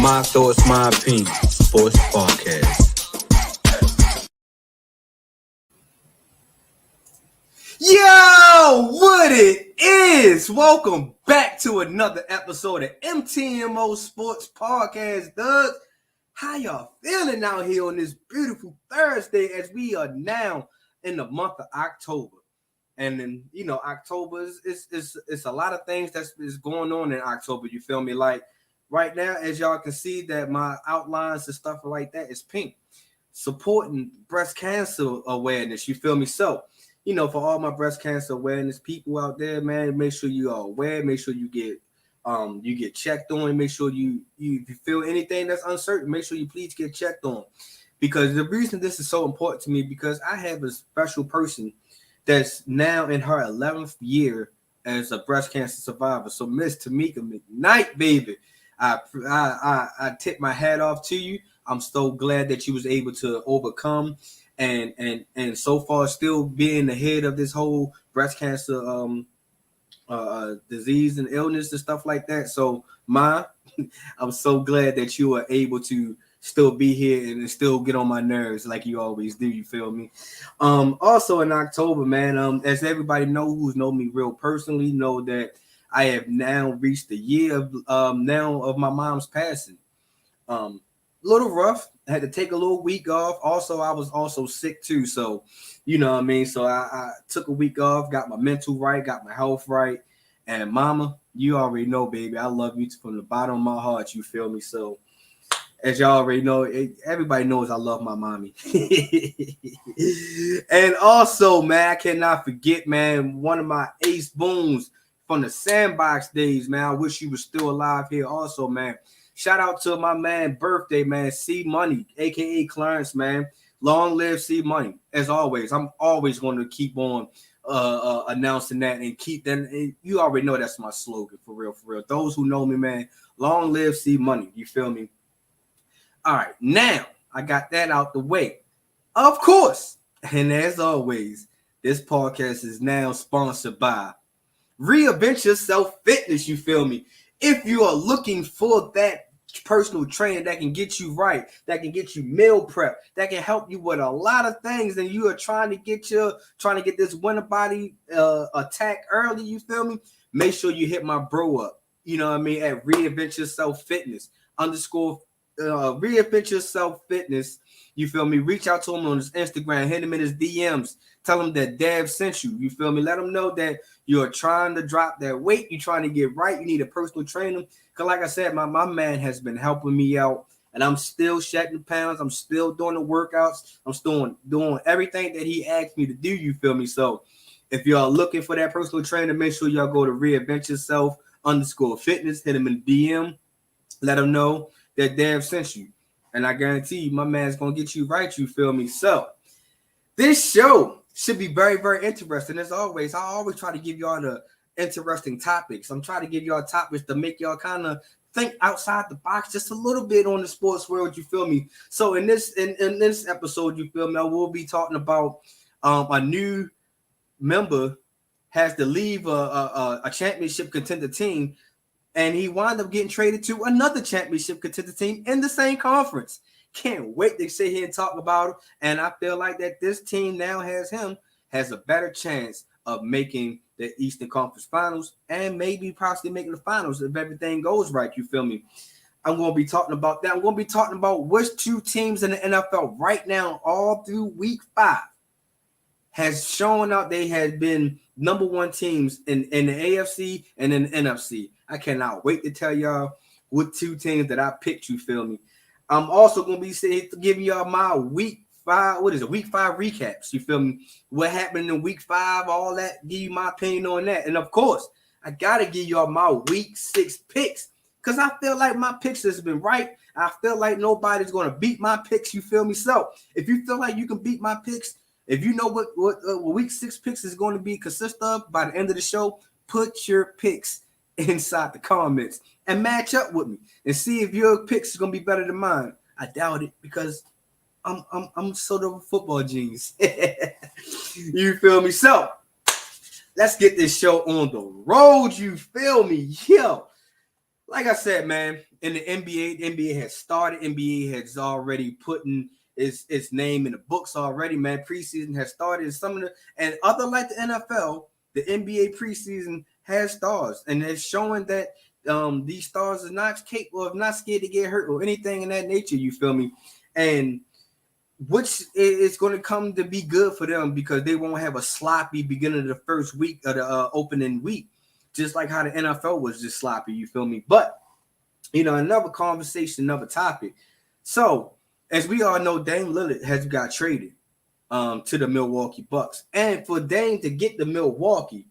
My thoughts, my opinion. Sports podcast. Yo, what it is? Welcome back to another episode of MTMO Sports Podcast, Doug. How y'all feeling out here on this beautiful Thursday as we are now in the month of October? And then, October is a lot of things that's going on in October. You feel me? Like right now, as y'all can see that my outlines and stuff like that is pink. Supporting breast cancer awareness. You feel me? So, for all my breast cancer awareness people out there, man, make sure you are aware. Make sure you get checked on. Make sure if you feel anything that's uncertain, make sure you please get checked on. Because the reason this is so important to me, because I have a special person that's now in her 11th year as a breast cancer survivor. So Miss Tamika McKnight, baby, I tip my hat off to you. I'm so glad that you was able to overcome and so far still being the head of this whole breast cancer disease and illness and stuff like that. So I'm so glad that you are able to still be here and still get on my nerves like you always do. You feel me? Also in October, man, as everybody who's known me real personally, know that I have now reached the year of my mom's passing. Little rough. I had to take a little week off. Also, I was also sick too. So, you know what I mean? So I took a week off, got my mental right, got my health right. And mama, you already know, baby, I love you from the bottom of my heart. You feel me? So as y'all already know, everybody knows I love my mommy. And also, man, I cannot forget, man, one of my ace booms from the Sandbox days, man. I wish you was still alive here also, man. Shout out to my man birthday, man, C Money, aka Clarence, man. Long live C Money. As always, I'm always going to keep on announcing that and keep that. And you already know that's my slogan, for real, for real. Those who know me, man, long live C Money. You feel me? All right, now I got that out the way. Of course, and as always, this podcast is now sponsored by Reinvent Yourself Fitness. You feel me? If you are looking for that personal trainer that can get you right, that can get you meal prep, that can help you with a lot of things, and you are trying to get this winter body attack early, you feel me? Make sure you hit my bro up. You know what I mean? At Reinvent Yourself Fitness Reinvent Yourself Fitness. You feel me? Reach out to him on his Instagram, hit him in his DMs. Tell him that Dev sent you. You feel me? Let him know that you're trying to drop that weight. You're trying to get right. You need a personal trainer. Because like I said, my man has been helping me out. And I'm still shedding pounds. I'm still doing the workouts. I'm still doing everything that he asked me to do. You feel me? So if y'all looking for that personal trainer, make sure y'all go to Reinvent Yourself _fitness. Hit him in the DM. Let him know that Dev sent you. And I guarantee you, my man's going to get you right. You feel me? So this show should be very, very interesting. As always, I always try to give y'all the interesting topics. I'm trying to give y'all topics to make y'all kind of think outside the box just a little bit on the sports world. You feel me? So in this episode, you feel me, I will be talking about a new member has to leave a championship contender team, and he wound up getting traded to another championship contender team in the same conference. Can't wait to sit here and talk about it. And I feel like that this team now has a better chance of making the Eastern Conference Finals and maybe possibly making the finals if everything goes right. You feel me? I'm going to be talking about that. I'm going to be talking about which two teams in the NFL right now, all through Week 5, has shown out they had been number one teams in the AFC and in the NFC. I cannot wait to tell y'all what two teams that I picked. You feel me? I'm also going to be giving y'all my Week 5. What is it? Week 5 recaps. You feel me? What happened in Week 5? All that. Give you my opinion on that. And of course, I gotta give y'all my Week 6 picks because I feel like my picks has been right. I feel like nobody's going to beat my picks. You feel me? So if you feel like you can beat my picks, if you know what Week 6 picks is going to be consist of by the end of the show, put your picks inside the comments and match up with me and see if your picks is going to be better than mine. I doubt it because I'm sort of a football genius. You feel me? So let's get this show on the road. You feel me? Yo, Like I said, man, in the NBA has started. NBA has already putting its name in the books already, man. Preseason has started. Some of the and other like the NFL, the NBA preseason has stars, and it's showing that these stars are not capable of not scared to get hurt or anything in that nature. You feel me? And which is going to come to be good for them because they won't have a sloppy beginning of the first week of the opening week, just like how the NFL was just sloppy. You feel me? But another conversation, another topic. So, as we all know, Dame Lillard has got traded to the Milwaukee Bucks, and for Dame to get the Milwaukee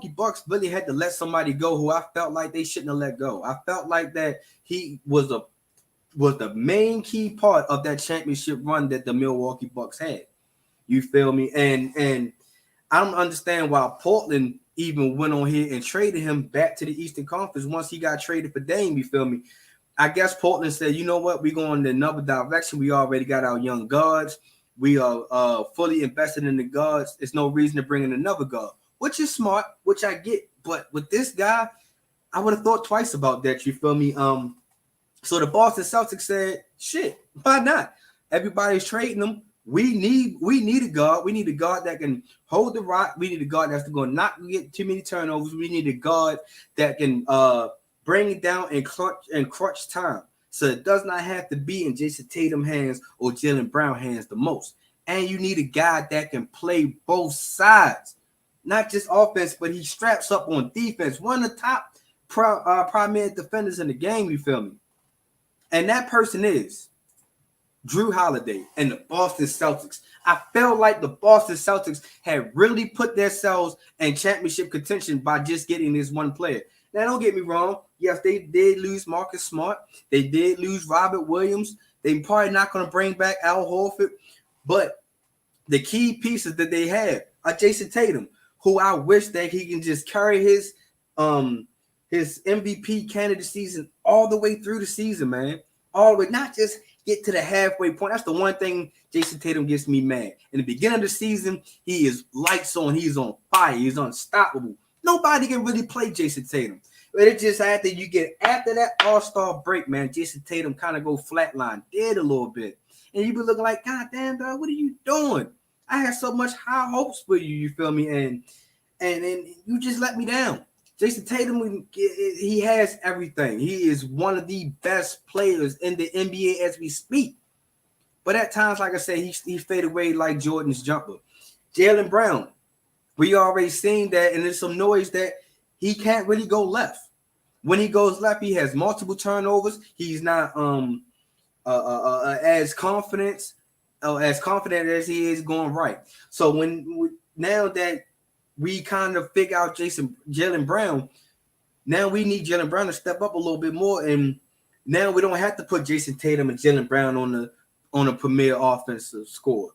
Bucks really had to let somebody go who I felt like they shouldn't have let go. I felt like that he was the main key part of that championship run that the Milwaukee Bucks had. You feel me? And I don't understand why Portland even went on here and traded him back to the Eastern Conference once he got traded for Dame. You feel me? I guess Portland said, you know what? We're going in another direction. We already got our young guards. We are fully invested in the guards. There's no reason to bring in another guard, which is smart, which I get. But with this guy, I would have thought twice about that. You feel me? So the Boston Celtics said, shit, why not? Everybody's trading them. We need a guard. We need a guard that can hold the rock. We need a guard that's going to not get too many turnovers. We need a guard that can bring it down and crunch time. So it does not have to be in Jason Tatum hands or Jaylen Brown hands the most. And you need a guy that can play both sides, not just offense, but he straps up on defense. One of the top primary defenders in the game, you feel me? And that person is Jrue Holiday and the Boston Celtics. I felt like the Boston Celtics had really put themselves in championship contention by just getting this one player. Now, don't get me wrong. Yes, they did lose Marcus Smart. They did lose Robert Williams. They probably not going to bring back Al Horford. But the key pieces that they have are Jason Tatum, who I wish that he can just carry his MVP candidate season all the way through the season, man. All the way, not just get to the halfway point. That's the one thing Jason Tatum gets me mad. In the beginning of the season, he is lights on. He's on fire. He's unstoppable. Nobody can really play Jason Tatum. But it just after that All-Star break, man, Jason Tatum kind of go flatline, dead a little bit. And you be looking like, God damn, dog, what are you doing? I had so much high hopes for you, you feel me? And you just let me down. Jason Tatum, he has everything. He is one of the best players in the NBA as we speak. But at times, like I said, he fade away like Jordan's jumper. Jaylen Brown, we already seen that, and there's some noise that he can't really go left. When he goes left, he has multiple turnovers. He's not as confident as he is going right. So now that we kind of figure out Jaylen Brown, now we need Jaylen Brown to step up a little bit more, and now we don't have to put Jason Tatum and Jaylen Brown on a premier offensive score.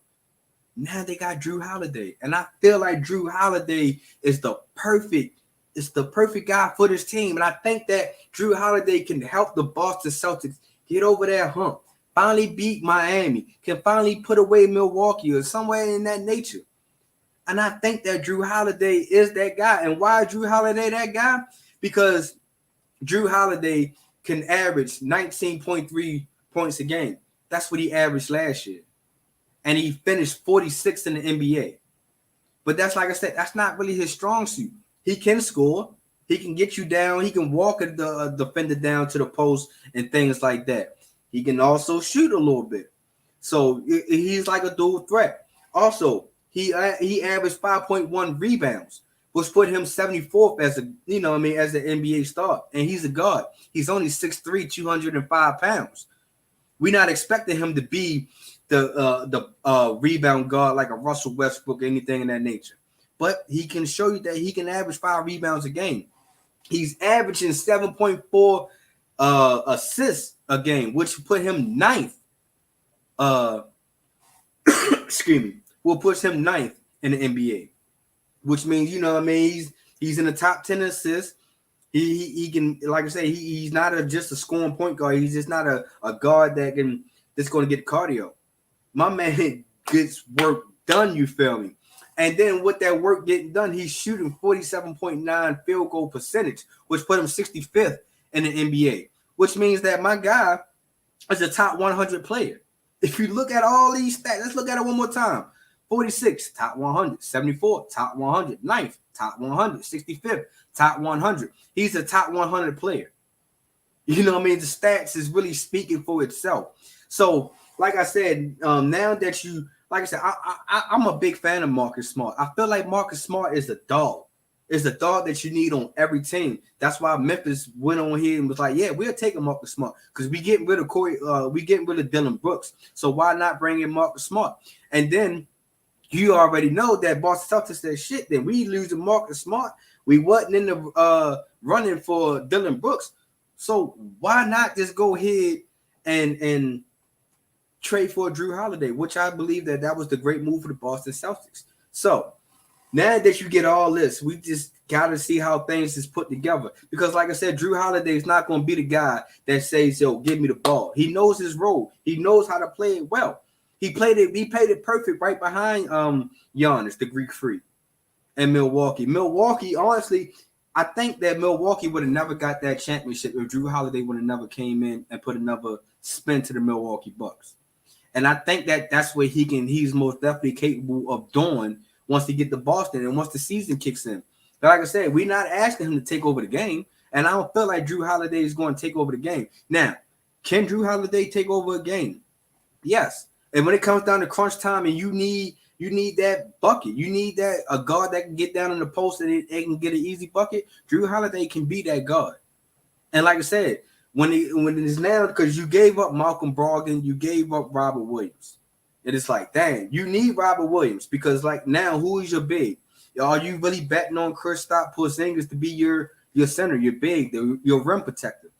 Now they got Jrue Holiday, and I feel like Jrue Holiday is the perfect guy for this team, and I think that Jrue Holiday can help the Boston Celtics get over that hump, finally beat Miami, can finally put away Milwaukee or somewhere in that nature. And I think that Jrue Holiday is that guy. And why is Jrue Holiday that guy? Because Jrue Holiday can average 19.3 points a game. That's what he averaged last year. And he finished 46th in the NBA. But that's, like I said, that's not really his strong suit. He can score. He can get you down. He can walk the defender down to the post and things like that. He can also shoot a little bit. So he's like a dual threat. Also, he averaged 5.1 rebounds, which put him 74th as an NBA star. And he's a guard. He's only 6'3", 205 pounds. We're not expecting him to be the rebound guard like a Russell Westbrook or anything in that nature. But he can show you that he can average 5 rebounds a game. He's averaging 7.4 assists a game, which put him 9th. Excuse me. Will push him 9th in the NBA, which means, he's in the top 10 assists. He can, like I say, he's not just a scoring point guard. He's just not a guard that's going to get cardio. My man gets work done, you feel me? And then with that work getting done, he's shooting 47.9 field goal percentage, which put him 65th in the NBA, which means that my guy is a top 100 player. If you look at all these stats, let's look at it one more time. 46, top 100. 74, top 100. 9th, top 100. 65th, top 100. He's a top 100 player. You know what I mean? The stats is really speaking for itself. So, like I said, now that you, like I said, I'm a big fan of Marcus Smart. I feel like Marcus Smart is a dog. It's a dog that you need on every team. That's why Memphis went on here and was like, yeah, we'll take a Marcus Smart because we getting rid of Dylan Brooks. So why not bring in Marcus Smart? And then you already know that Boston Celtics said, shit, then we losing Marcus Smart. We wasn't in the running for Dylan Brooks. So why not just go ahead and trade for Jrue Holiday, which I believe that was the great move for the Boston Celtics. So now that you get all this, we just got to see how things is put together. Because like I said, Jrue Holiday is not going to be the guy that says, yo, give me the ball. He knows his role. He knows how to play it well. He played it perfect right behind Giannis, the Greek Freak, and Milwaukee. Milwaukee, honestly, I think that Milwaukee would have never got that championship if Jrue Holiday would have never came in and put another spin to the Milwaukee Bucks. And I think that's what he's most definitely capable of doing once he get to Boston and once the season kicks in. But like I said, we're not asking him to take over the game, and I don't feel like Jrue Holiday is going to take over the game. Now, can Jrue Holiday take over a game? Yes. And when it comes down to crunch time and you need that bucket, you need that a guard that can get down in the post and it can get an easy bucket, Jrue Holiday can be that guard. And like I said, when it is now, because you gave up Malcolm Brogdon, you gave up Robert Williams. It is like, dang, you need Robert Williams because like now, who is your big? Are you really betting on Kristaps Porzingis to be your center, your big, your rim protector?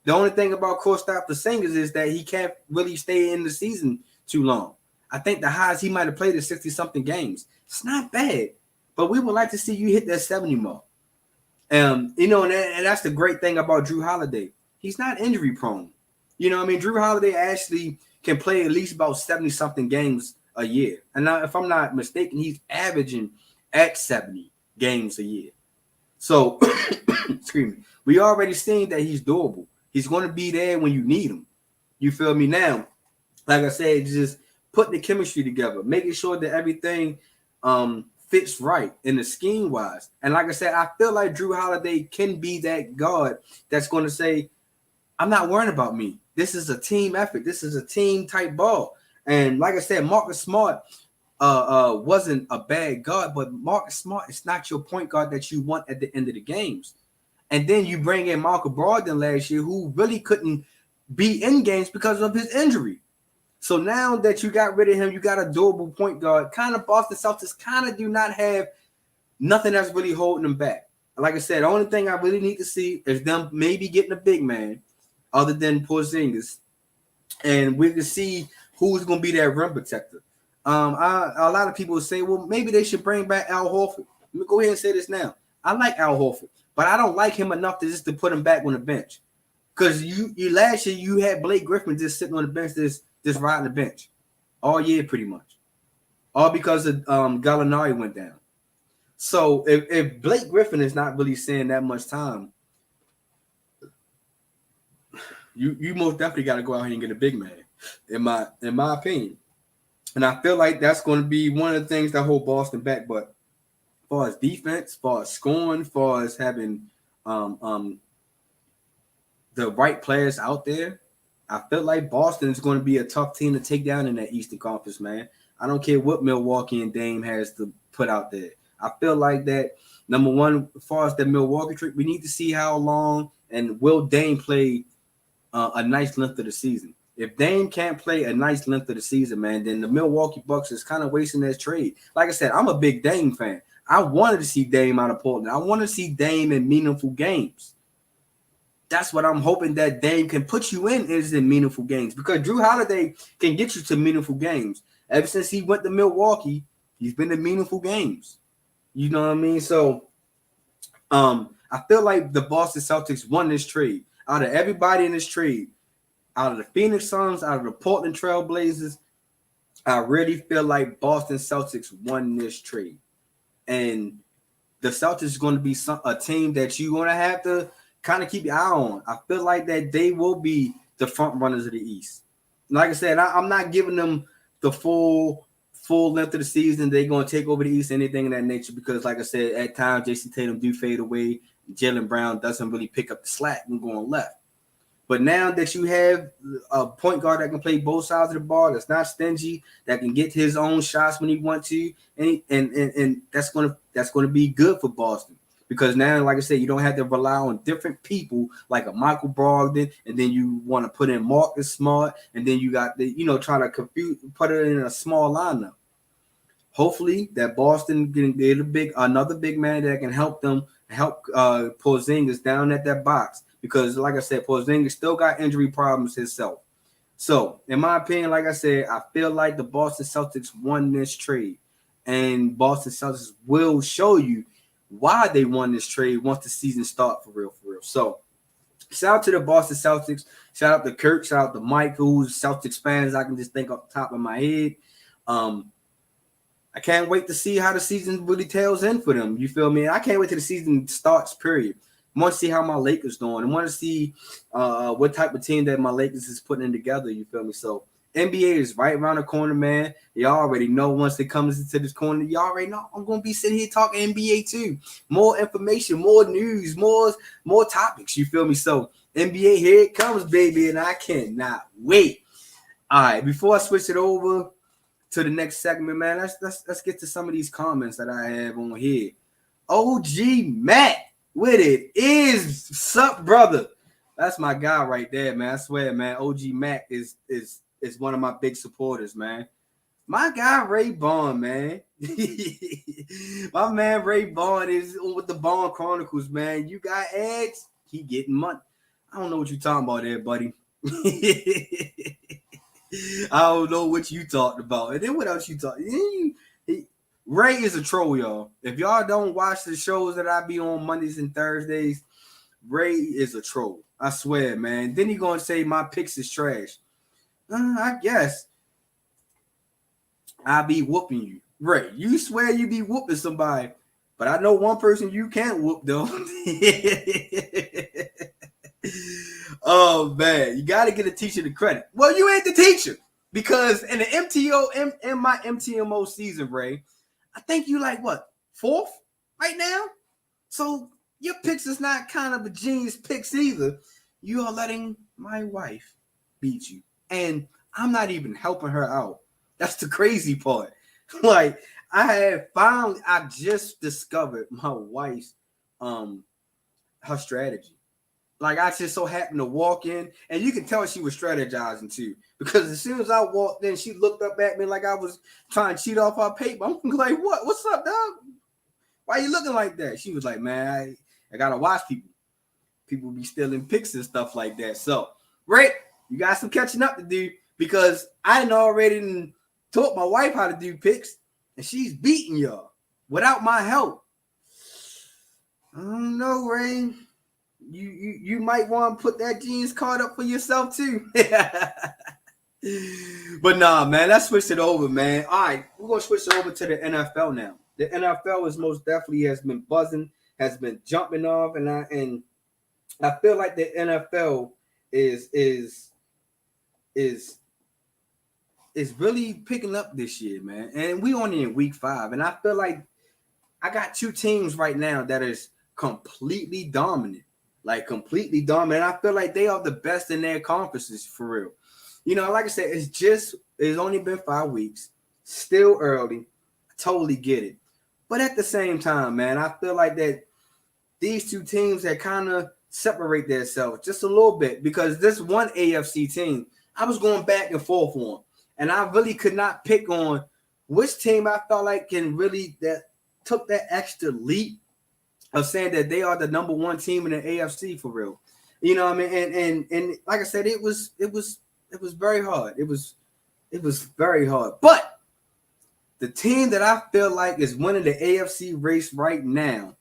The only thing about Kristaps Porzingis is that he can't really stay in the season too long. I think the highest he might have played is 60-something games. It's not bad, but we would like to see you hit that 70 mark. And that's the great thing about Jrue Holiday. He's not injury prone. You know what I mean? Jrue Holiday actually can play at least about 70-something games a year. And now, if I'm not mistaken, he's averaging at 70 games a year. So, excuse me, we already seen that he's durable. He's going to be there when you need him. You feel me? Now, like I said, just putting the chemistry together, making sure that everything fits right in the scheme wise. And like I said, I feel like Jrue Holiday can be that guard that's going to say, I'm not worrying about me. This is a team effort. This is a team type ball. And like I said, Marcus Smart wasn't a bad guard, but Marcus Smart is not your point guard that you want at the end of the games. And then you bring in Malcolm Brogdon last year, who really couldn't be in games because of his injury. So now that you got rid of him, you got a durable point guard. Kind of Boston Celtics kind of do not have nothing that's really holding them back. Like I said, the only thing I really need to see is them maybe getting a big man other than Porzingis, and we can see who's going to be that rim protector. A lot of people say, well, maybe they should bring back Al Horford. Let me go ahead and say this now. I like Al Horford, but I don't like him enough to put him back on the bench. Because you last year you had Blake Griffin just sitting on the bench, just riding the bench all year pretty much. All because of Gallinari went down. So if Blake Griffin is not really seeing that much time, you most definitely got to go out here and get a big man, in my opinion. And I feel like that's going to be one of the things that hold Boston back. But as far as defense, as far as scoring, as far as having the right players out there, I feel like Boston is going to be a tough team to take down in that Eastern Conference, man. I don't care what Milwaukee and Dame has to put out there. I feel like that, number one, as far as the Milwaukee trip, we need to see how long and will Dame play a nice length of the season. If Dame can't play a nice length of the season, man, then the Milwaukee Bucks is kind of wasting their trade. Like I said, I'm a big Dame fan. I wanted to see Dame out of Portland. I want to see Dame in meaningful games. That's what I'm hoping that Dame can put you in is in meaningful games, because Jrue Holiday can get you to meaningful games. Ever since he went to Milwaukee, he's been in meaningful games. You know what I mean? So I feel like the Boston Celtics won this trade. Out of everybody in this trade, out of the Phoenix Suns, out of the Portland Trail Blazers, I really feel like Boston Celtics won this trade. And the Celtics is going to be a team that you're going to have to kind of keep your eye on. I feel like that they will be the front runners of the East. Like I said, I'm not giving them the full length of the season. They're going to take over the East, anything of that nature, because like I said, at times Jason Tatum do fade away. Jaylen Brown doesn't really pick up the slack and going left. But now that you have a point guard that can play both sides of the ball, that's not stingy, that can get his own shots when he wants to, and that's gonna be good for Boston. Because now, like I said, you don't have to rely on different people like a Michael Brogdon, and then you want to put in Marcus Smart, and then you got trying to put it in a small lineup. Hopefully that Boston can get another big man that can help Porzingis down at that box. Because, like I said, Porzingis still got injury problems himself. So, in my opinion, like I said, I feel like the Boston Celtics won this trade. And Boston Celtics will show you why they won this trade once the season starts for real. So, shout out to the Boston Celtics. Shout out to Kirk. Shout out to Mike, who's Celtics fans. I can just think off the top of my head. I can't wait to see how the season really tails in for them. You feel me? I can't wait till the season starts, period. I want to see how my Lakers doing. I want to see what type of team that my Lakers is putting together. You feel me? So NBA is right around the corner, man. You already know once it comes into this corner, you already know I'm going to be sitting here talking NBA too. More information, more news, more topics. You feel me? So NBA, here it comes, baby, and I cannot wait. All right, before I switch it over to the next segment, man, let's get to some of these comments that I have on here. OG Matt. With it is sup, brother. That's my guy right there, man. I swear, man. OG Mac is one of my big supporters, man. My guy Ray Bond, man. My man Ray Bond is with the Bond Chronicles, man. You got ads, he getting money. I don't know what you talking about there, buddy. I don't know what you talked about. And then what else you talking? Ray is a troll, y'all. If y'all don't watch the shows that I be on Mondays and Thursdays, Ray is a troll. I swear, man. Then he gonna say my picks is trash. I guess I be whooping you. Ray, you swear you be whooping somebody, but I know one person you can't whoop though. Oh man, you gotta get a teacher the credit. Well, you ain't the teacher because in the in my MTMO season, Ray, I think you like what, 4th right now? So your picks is not kind of a genius picks either. You are letting my wife beat you. And I'm not even helping her out. That's the crazy part. Like, I just discovered my wife's her strategy. Like, I just so happened to walk in, and you can tell she was strategizing too. Because as soon as I walked in, she looked up at me like I was trying to cheat off her paper. I'm like, what? What's up, dog? Why you looking like that? She was like, man, I gotta watch people. People be stealing pics and stuff like that. So, Rick, you got some catching up to do because I done already taught my wife how to do pics, and she's beating y'all without my help. I don't know, Ray. You might want to put that jeans card up for yourself too. But nah, man, let's switch it over, man. All right, we're gonna switch it over to the NFL now. The NFL is most definitely has been buzzing, has been jumping off, and I feel like the NFL is really picking up this year, man. And we only in week 5, and I feel like I got 2 teams right now that is completely dominant. Like completely dominant. I feel like they are the best in their conferences for real. You know, like I said, it's only been 5 weeks, still early. I totally get it. But at the same time, man, I feel like that these 2 teams that kind of separate themselves just a little bit because this one AFC team, I was going back and forth on, and I really could not pick on which team I felt like can really that took that extra leap of saying that they are the number 1 team in the AFC for real. You know what I mean? And like I said, it was very hard. It was very hard. But the team that I feel like is winning the AFC race right now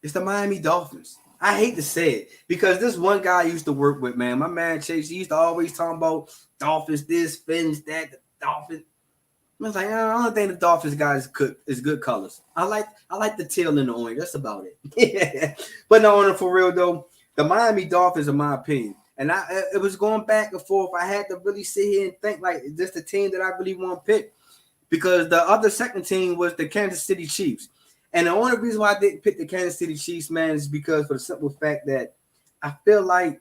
is the Miami Dolphins. I hate to say it because this one guy I used to work with, man, my man Chase, he used to always talk about Dolphins, this, Fins, that, the Dolphins. I was like, I don't think the Dolphins guys is good colors. I like the teal and the orange. That's about it. But no, for real though, the Miami Dolphins, in my opinion, and it was going back and forth. I had to really sit here and think like, is this the team that I really want to pick? Because the other second team was the Kansas City Chiefs. And the only reason why I didn't pick the Kansas City Chiefs, man, is because for the simple fact that I feel like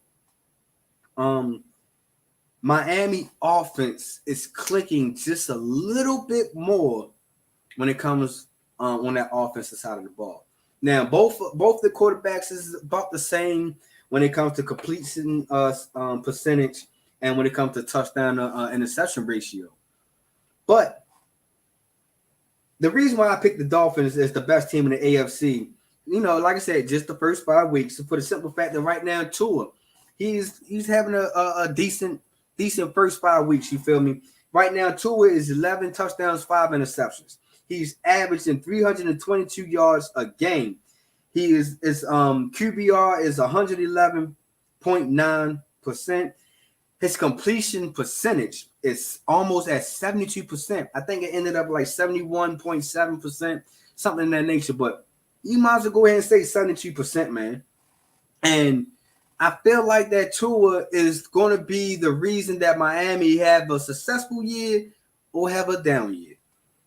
Miami offense is clicking just a little bit more when it comes on that offensive side of the ball. Now, both the quarterbacks is about the same when it comes to completion percentage and when it comes to touchdown interception ratio. But the reason why I picked the Dolphins as the best team in the AFC, like I said, just the first 5 weeks, for the simple fact that right now Tua, he's having a decent first 5 weeks. You feel me? Right now Tua is 11 touchdowns, 5 interceptions. He's averaging 322 yards a game. His QBR is 111.9%. His completion percentage is almost at 72%. I think it ended up like 71.7%, something in that nature. But you might as well go ahead and say 72%, man. And I feel like that Tua is going to be the reason that Miami have a successful year or have a down year.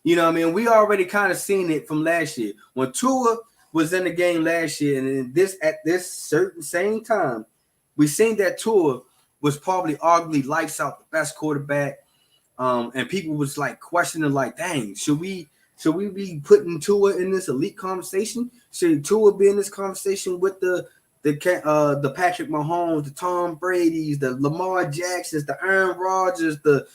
You know what I mean? We already kind of seen it from last year. When Tua was in the game last year, and at this certain same time, we seen that Tua was probably arguably lights out the best quarterback. And people was like questioning, like, dang, should we be putting Tua in this elite conversation? Should Tua be in this conversation with the Patrick Mahomes, the Tom Brady's, the Lamar Jacksons, the Aaron Rodgers, the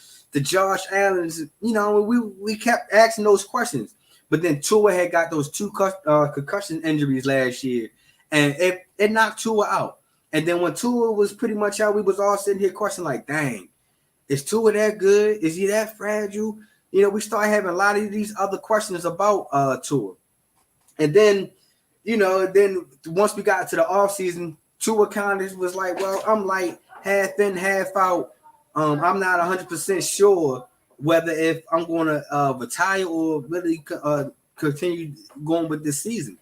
Josh Allen's? We kept asking those questions. But then Tua had got those 2 concussion injuries last year, and it knocked Tua out. And then when Tua was pretty much out, we was all sitting here questioning, like, dang, is Tua that good? Is he that fragile? We started having a lot of these other questions about Tua. And then, once we got to the offseason, Tua kind of was like, well, I'm like half in, half out. I'm not 100% sure whether if I'm going to retire or really continue going with this season.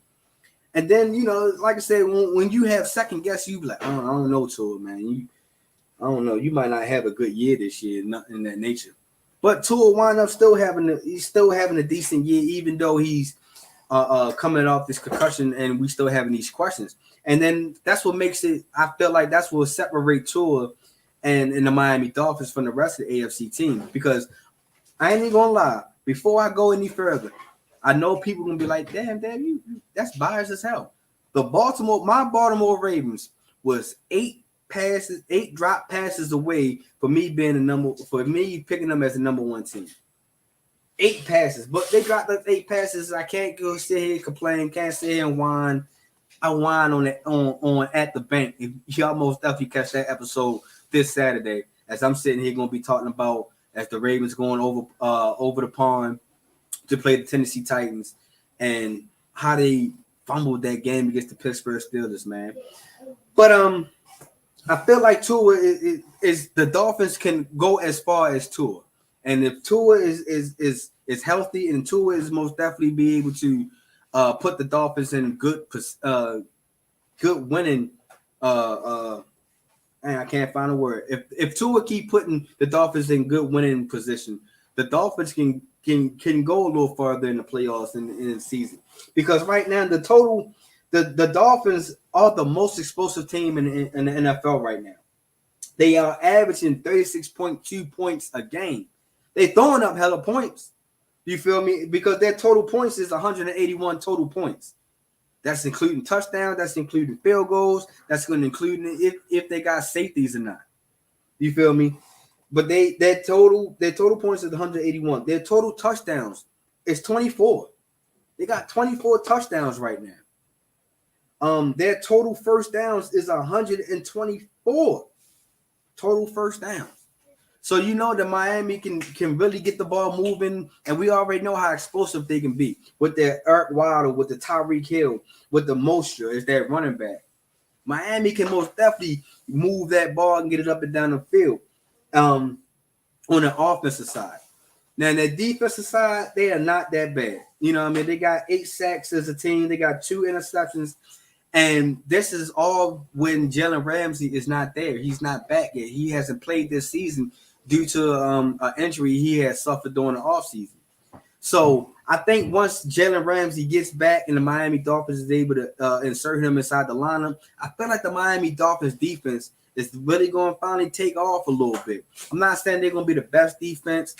And then, like I said, when you have second guess, you be like, I don't know, Tua, man. I don't know. You might not have a good year this year, nothing in that nature. But Tua wind up still having a decent year, even though he's coming off this concussion, and we still having these questions. And then that's what makes it. I feel like that's what separate Tua and the Miami Dolphins from the rest of the AFC team. Because I ain't even gonna lie. Before I go any further, I know people gonna be like, damn, you that's biased as hell. My Baltimore Ravens was 8 drop passes away for me picking them as the number 1 team. 8 passes, but they dropped those 8 passes. I can't go sit here and complain, can't sit here and whine. I whine on it on At the Bank. Y'all most definitely catch that episode this Saturday, as I'm sitting here gonna be talking about as the Ravens going over the pond to play the Tennessee Titans and how they fumbled that game against the Pittsburgh Steelers, man. But I feel like Tua is the Dolphins can go as far as Tua, and if Tua is healthy, and Tua is most definitely be able to put the Dolphins in good winning. And I can't find a word. If Tua keep putting the Dolphins in good winning position, the Dolphins can go a little further in the playoffs in the season. Because right now the Dolphins are the most explosive team in the NFL right now. They are averaging 36.2 points a game. They're throwing up hella points. You feel me? Because their total points is 181 total points. That's including touchdowns. That's including field goals. That's going to include if they got safeties or not. You feel me? But their total points is 181. Their total touchdowns is 24. They got 24 touchdowns right now. Their total first downs is 124 total first downs. So you know that Miami can really get the ball moving, and we already know how explosive they can be with their Eric Wilder, with the Tyreek Hill, with the Mostert as that running back. Miami can most definitely move that ball and get it up and down the field on the offensive side. Now, the defensive side, they are not that bad. You know what I mean? They got 8 sacks as a team. They got 2 interceptions. And this is all when Jalen Ramsey is not there. He's not back yet. He hasn't played this season due to an injury he has suffered during the offseason. So I think once Jalen Ramsey gets back and the Miami Dolphins is able to insert him inside the lineup, I feel like the Miami Dolphins defense is really going to finally take off a little bit. I'm not saying they're going to be the best defense,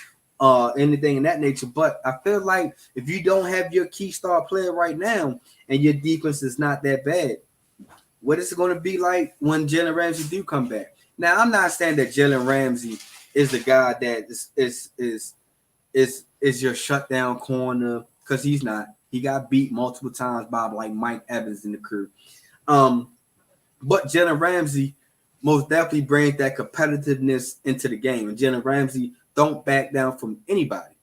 anything in that nature, but I feel like if you don't have your key star player right now and your defense is not that bad, what is it going to be like when Jalen Ramsey do come back? Now, I'm not saying that Jalen Ramsey is the guy that is your shutdown corner, because he's not. He got beat multiple times by like Mike Evans in the crew. But Jalen Ramsey most definitely brings that competitiveness into the game, and Jalen Ramsey don't back down from anybody.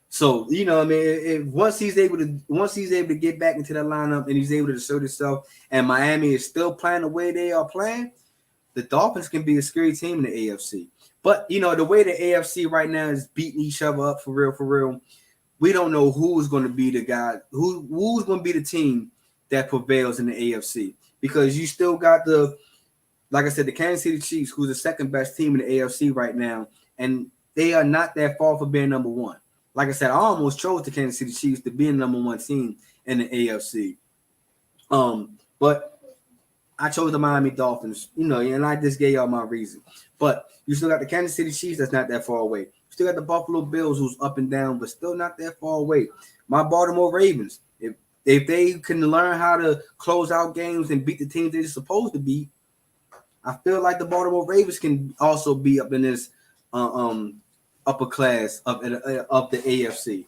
So you know, I mean, once he's able to get back into the lineup and he's able to assert himself, and Miami is still playing the way they are playing, the Dolphins can be a scary team in the AFC. But you know, the way the AFC right now is beating each other up for real, we don't know who's going to be the guy, who's going to be the team that prevails in the AFC, because you still got like I said, the Kansas City Chiefs, who's the second best team in the AFC right now, and they are not that far from being number one. Like I said, I almost chose the Kansas City Chiefs to be the number one team in the AFC. But I chose the Miami Dolphins, you know, and I just gave y'all my reason. But you still got the Kansas City Chiefs that's not that far away. You still got the Buffalo Bills, who's up and down, but still not that far away. My Baltimore Ravens, if they can learn how to close out games and beat the teams they're supposed to beat, I feel like the Baltimore Ravens can also be up in this upper class of the AFC.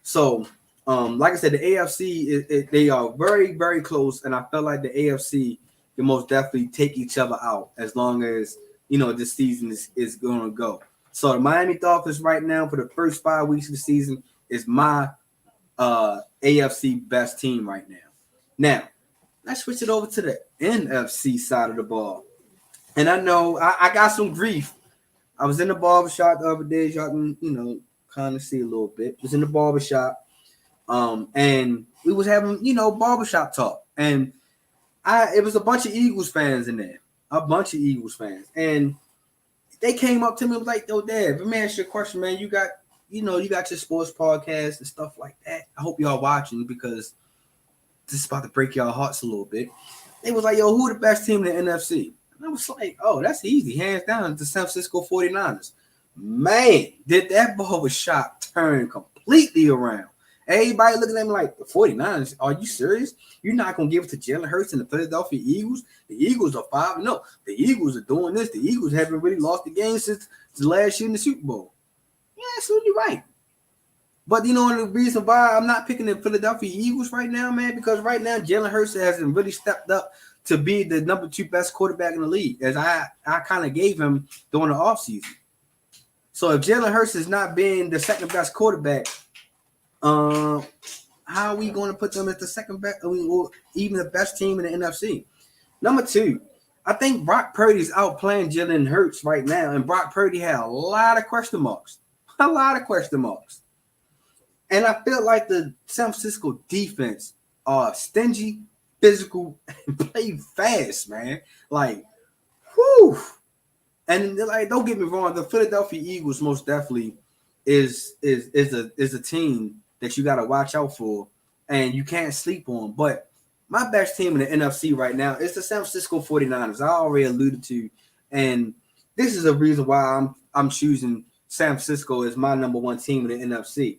So, like I said, the AFC, they are very, very close, and I feel like the AFC can most definitely take each other out as long as, you know, this season is going to go. So the Miami Dolphins right now for the first 5 weeks of the season is my AFC best team right now. Now, let's switch it over to the NFC side of the ball. And I know I got some grief. I was in the barbershop the other day. Y'all can, you know, kind of see a little bit. I was in the barbershop, and we was having, you know, barbershop talk. And it was a bunch of Eagles fans in there. A bunch of Eagles fans. And they came up to me and was like, yo, Dad, let me ask you a question, man. You got your sports podcast and stuff like that. I hope y'all watching, because this is about to break y'all hearts a little bit. They was like, yo, who the best team in the NFC? And I was like, oh, that's easy. Hands down, the San Francisco 49ers. Man, did that barbershop turn completely around. Everybody looking at me like, the 49ers, are you serious? You're not going to give it to Jalen Hurts and the Philadelphia Eagles? The Eagles are 5-0. No, the Eagles are doing this. The Eagles haven't really lost the game since last year in the Super Bowl. Yeah, absolutely right. But you know the reason why I'm not picking the Philadelphia Eagles right now, man, because right now Jalen Hurts hasn't really stepped up to be the number 2 best quarterback in the league, as I kind of gave him during the offseason. So if Jalen Hurts is not being the second best quarterback, how are we going to put them as the second best, or even the best team in the NFC? Number 2, I think Brock Purdy's outplaying Jalen Hurts right now, and Brock Purdy had a lot of question marks. A lot of question marks. And I feel like the San Francisco defense are stingy, physical, and play fast, man. Like, whew. And like, don't get me wrong, the Philadelphia Eagles most definitely is a team that you got to watch out for, and you can't sleep on. But my best team in the NFC right now is the San Francisco 49ers. I already alluded to, and this is a reason why I'm choosing San Francisco as my number 1 team in the NFC.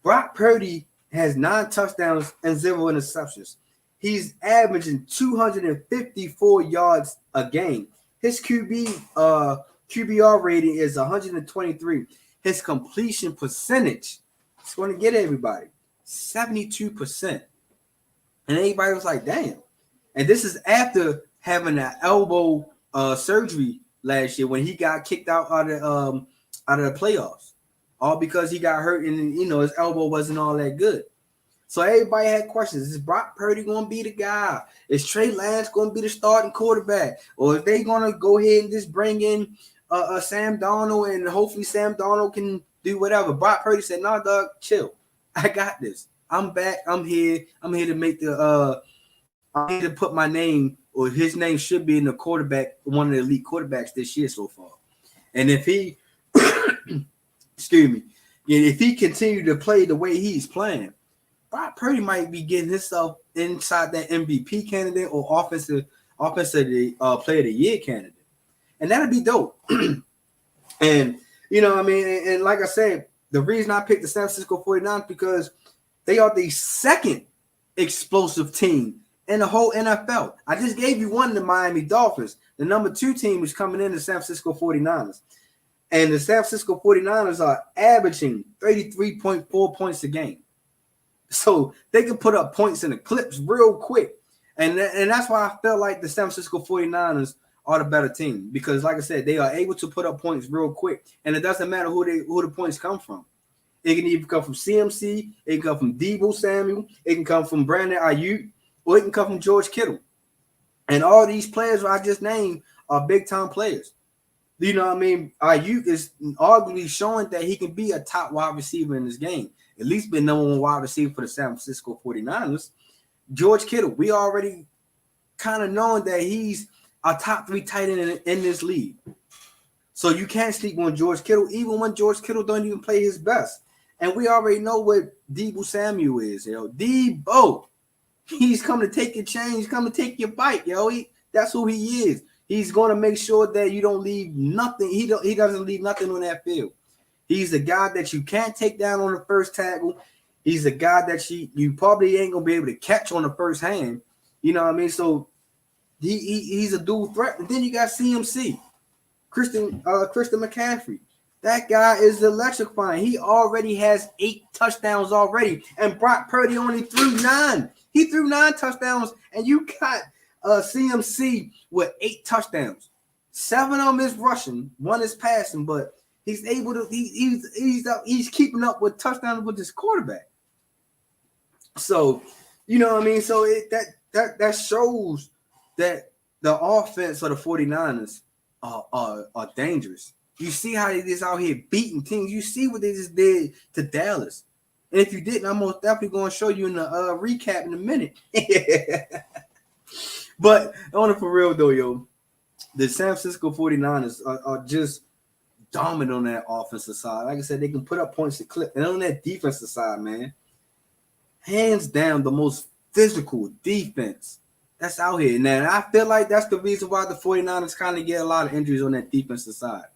Brock Purdy has 9 touchdowns and 0 interceptions. He's averaging 254 yards a game. His QBR rating is 123. His completion percentage, it's going to get everybody, 72%. And everybody was like, damn. And this is after having an elbow surgery last year when he got kicked out of the playoffs. All because he got hurt and, you know, his elbow wasn't all that good. So everybody had questions. Is Brock Purdy going to be the guy? Is Trey Lance going to be the starting quarterback? Or is they going to go ahead and just bring in Sam Darnold, and hopefully Sam Darnold can do whatever. Brock Purdy said, "No, dog, chill. I got this. I'm back. I'm here. I'm here to make the I'm here to put my name, or his name should be in the quarterback, one of the elite quarterbacks this year so far. And if he excuse me, if he continued to play the way he's playing, Brock Purdy might be getting himself inside that MVP candidate or offensive player of the year candidate. And that'd be dope." And you know, I mean, and like I said, the reason I picked the San Francisco 49ers because they are the second explosive team in the whole NFL. I just gave you one, the Miami Dolphins. The number 2 team is coming in the San Francisco 49ers. And the San Francisco 49ers are averaging 33.4 points a game. So they can put up points in the clips real quick. And that's why I felt like the San Francisco 49ers are the better team. Because like I said, they are able to put up points real quick. And it doesn't matter who the points come from. It can even come from CMC. It can come from Deebo Samuel. It can come from Brandon Ayuk. Or it can come from George Kittle. And all these players I just named are big-time players. You know what I mean? Ayuk is arguably showing that he can be a top wide receiver in this game. At least been number 1 wide receiver for the San Francisco 49ers. George Kittle, we already kind of knowing that he's a top 3 tight end in this league. So you can't sleep on George Kittle, even when George Kittle don't even play his best. And we already know what Deebo Samuel is, yo. Deebo. He's coming to take your chain. He's coming to take your bite, yo. That's who he is. He's going to make sure that you don't leave nothing. He doesn't leave nothing on that field. He's the guy that you can't take down on the first tackle. He's the guy that you probably ain't going to be able to catch on the first hand. You know what I mean? So he's a dual threat. And then you got CMC, Christian McCaffrey. That guy is electrifying. He already has 8 touchdowns already. And Brock Purdy only threw 9. He threw 9 touchdowns, and you got CMC with 8 touchdowns. 7 of them is rushing, 1 is passing, but he's able to. He's keeping up with touchdowns with his quarterback. So, you know what I mean. So that shows that the offense of the 49ers are dangerous. You see how they just out here beating teams. You see what they just did to Dallas. And if you didn't, I'm most definitely going to show you in the recap in a minute. But on it for real, though, yo, the San Francisco 49ers are just dominant on that offensive side. Like I said, they can put up points to clip. And on that defensive side, man, hands down the most physical defense that's out here. Now, I feel like that's the reason why the 49ers kind of get a lot of injuries on that defensive side.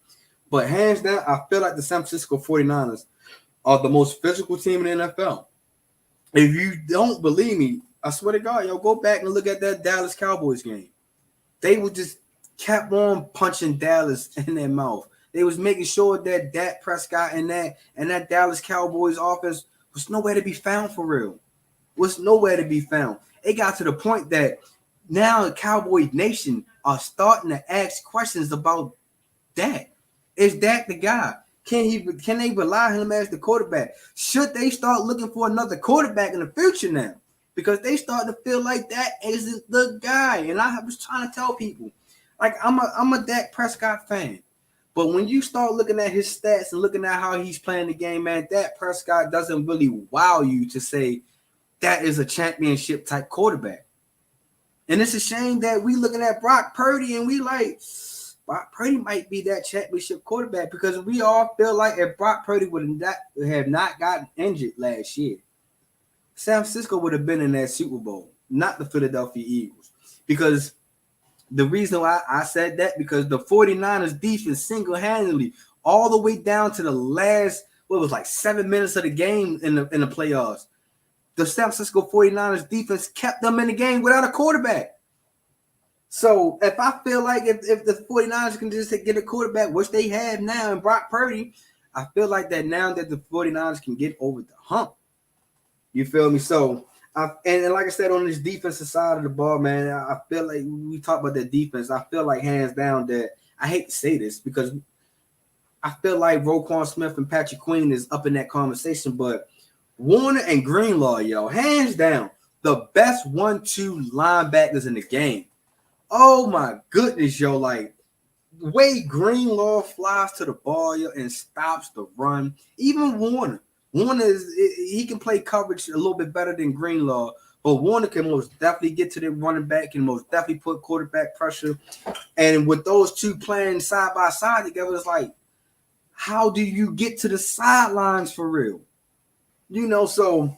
But hands down, I feel like the San Francisco 49ers are the most physical team in the NFL. If you don't believe me, I swear to God, yo, go back and look at that Dallas Cowboys game. They would just kept on punching Dallas in their mouth. They was making sure that Dak Prescott and that Dallas Cowboys offense was nowhere to be found for real. Was nowhere to be found. It got to the point that now the Cowboy Nation are starting to ask questions about Dak. Is Dak the guy? Can they rely on him as the quarterback? Should they start looking for another quarterback in the future now? Because they starting to feel like that isn't the guy. And I was trying to tell people, like I'm a Dak Prescott fan. But when you start looking at his stats and looking at how he's playing the game, man, Dak Prescott doesn't really wow you to say that is a championship type quarterback. And it's a shame that we looking at Brock Purdy and we like, Brock Purdy might be that championship quarterback because we all feel like if Brock Purdy would have not gotten injured last year, San Francisco would have been in that Super Bowl, not the Philadelphia Eagles. Because the reason why I said that, because the 49ers defense single-handedly all the way down to the last, 7 minutes of the game in the playoffs, the San Francisco 49ers defense kept them in the game without a quarterback. So if I feel like if the 49ers can just get a quarterback, which they have now in Brock Purdy, I feel like that now that the 49ers can get over the hump. You feel me? So, and like I said, on this defensive side of the ball, man, I feel like we talk about that defense. I feel like hands down that I hate to say this because I feel like Roquan Smith and Patrick Queen is up in that conversation, but Warner and Greenlaw, yo, hands down, the best 1-2 linebackers in the game. Oh my goodness, yo, like the way Greenlaw flies to the ball and stops the run, even Warner he can play coverage a little bit better than Greenlaw, but Warner can most definitely get to the running back and most definitely put quarterback pressure. And with those two playing side by side together, it's like, how do you get to the sidelines for real? So,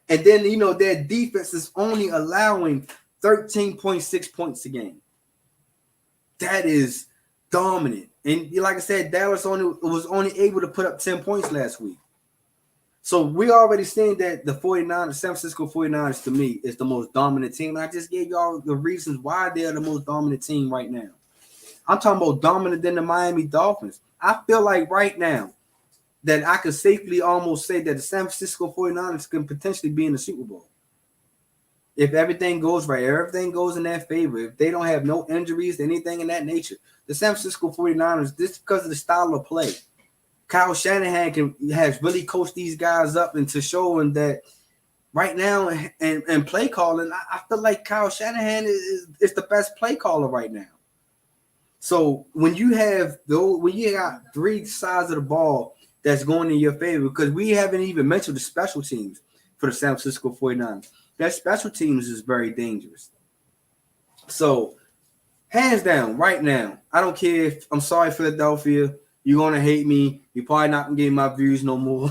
and then, their defense is only allowing 13.6 points a game. That is dominant. And like I said, Dallas was only able to put up 10 points last week. So we already seen that the San Francisco 49ers, to me, is the most dominant team. And I just gave y'all the reasons why they're the most dominant team right now. I'm talking about dominant than the Miami Dolphins. I feel like right now that I could safely almost say that the San Francisco 49ers can potentially be in the Super Bowl. If everything goes right, everything goes in their favor, if they don't have no injuries, anything in that nature, the San Francisco 49ers, this is because of the style of play. Kyle Shanahan has really coached these guys up into showing that right now and play calling, I feel like Kyle Shanahan is the best play caller right now. So when you got three sides of the ball that's going in your favor, because we haven't even mentioned the special teams for the San Francisco 49ers. That special teams is very dangerous. So hands down, right now, I don't care if I'm sorry, Philadelphia. You're going to hate me. You're probably not going to get my views no more.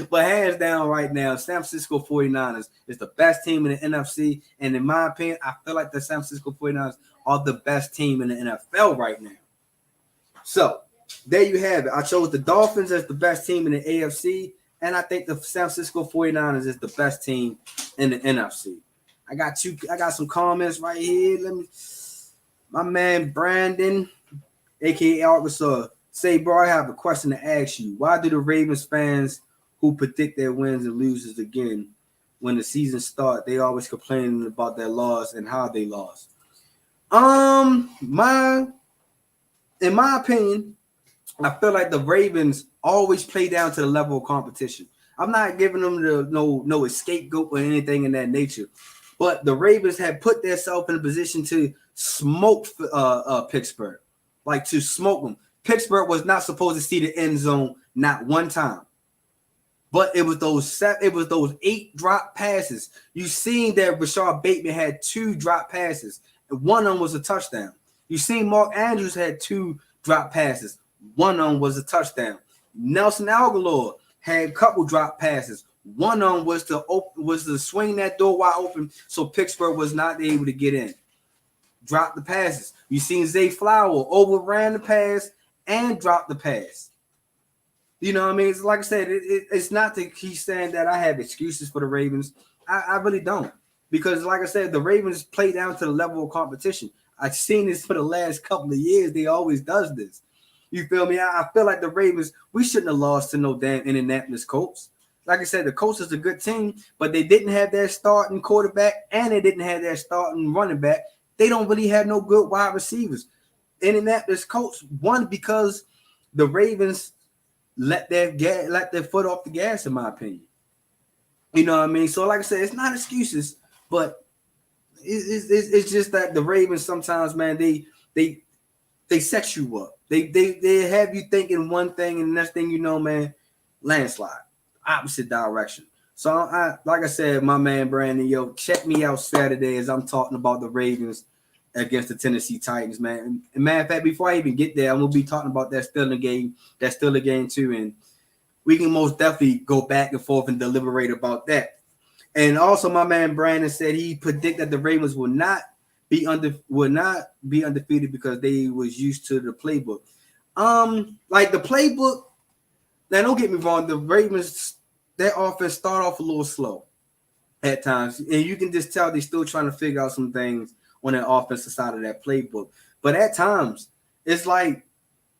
But hands down right now, San Francisco 49ers is the best team in the NFC. And in my opinion, I feel like the San Francisco 49ers are the best team in the NFL right now. So there you have it. I chose the Dolphins as the best team in the AFC. And I think the San Francisco 49ers is the best team in the NFC. I got some comments right here. My man Brandon, a.k.a. Arkansas, say, bro, I have a question to ask you. Why do the Ravens fans who predict their wins and loses again when the season starts, they always complaining about their loss and how they lost? In my opinion, I feel like the Ravens always play down to the level of competition. I'm not giving them no scapegoat or anything in that nature, but the Ravens had put themselves in a position to smoke Pittsburgh, like to smoke them. Pittsburgh was not supposed to see the end zone not one time, but it was those 8 drop passes. You seen that Rashard Bateman had 2 drop passes, and one of them was a touchdown. You seen Mark Andrews had 2 drop passes. One of them was a touchdown. Nelson Aguilar had a couple drop passes. One of them was to swing that door wide open, so Pittsburgh was not able to get in. Drop the passes. You seen Zay Flower overran the pass and dropped the pass. You know what I mean? It's like I said, it's not that he's saying that I have excuses for the Ravens. I really don't. Because like I said, the Ravens play down to the level of competition. I've seen this for the last couple of years. They always does this. You feel me? I feel like the Ravens, we shouldn't have lost to no damn Indianapolis Colts. Like I said, the Colts is a good team, but they didn't have their starting quarterback and they didn't have their starting running back. They don't really have no good wide receivers. Indianapolis Colts won because the Ravens let their foot off the gas, in my opinion. You know what I mean? So like I said, it's not excuses, but it's just that the Ravens sometimes, man, they set you up. They have you thinking one thing, and the next thing you know, man, landslide, opposite direction. So like I said, my man Brandon, check me out Saturday as I'm talking about the Ravens against the Tennessee Titans, man. And matter of fact, before I even get there, I'm gonna be talking about that still in the game. That's still a game too, and we can most definitely go back and forth and deliberate about that. And also, my man Brandon said he predicted the Ravens will not be undefeated because they was used to the playbook. Like the playbook. Now, don't get me wrong. The Ravens, their offense start off a little slow at times, and you can just tell they're still trying to figure out some things on their offensive side of that playbook. But at times, it's like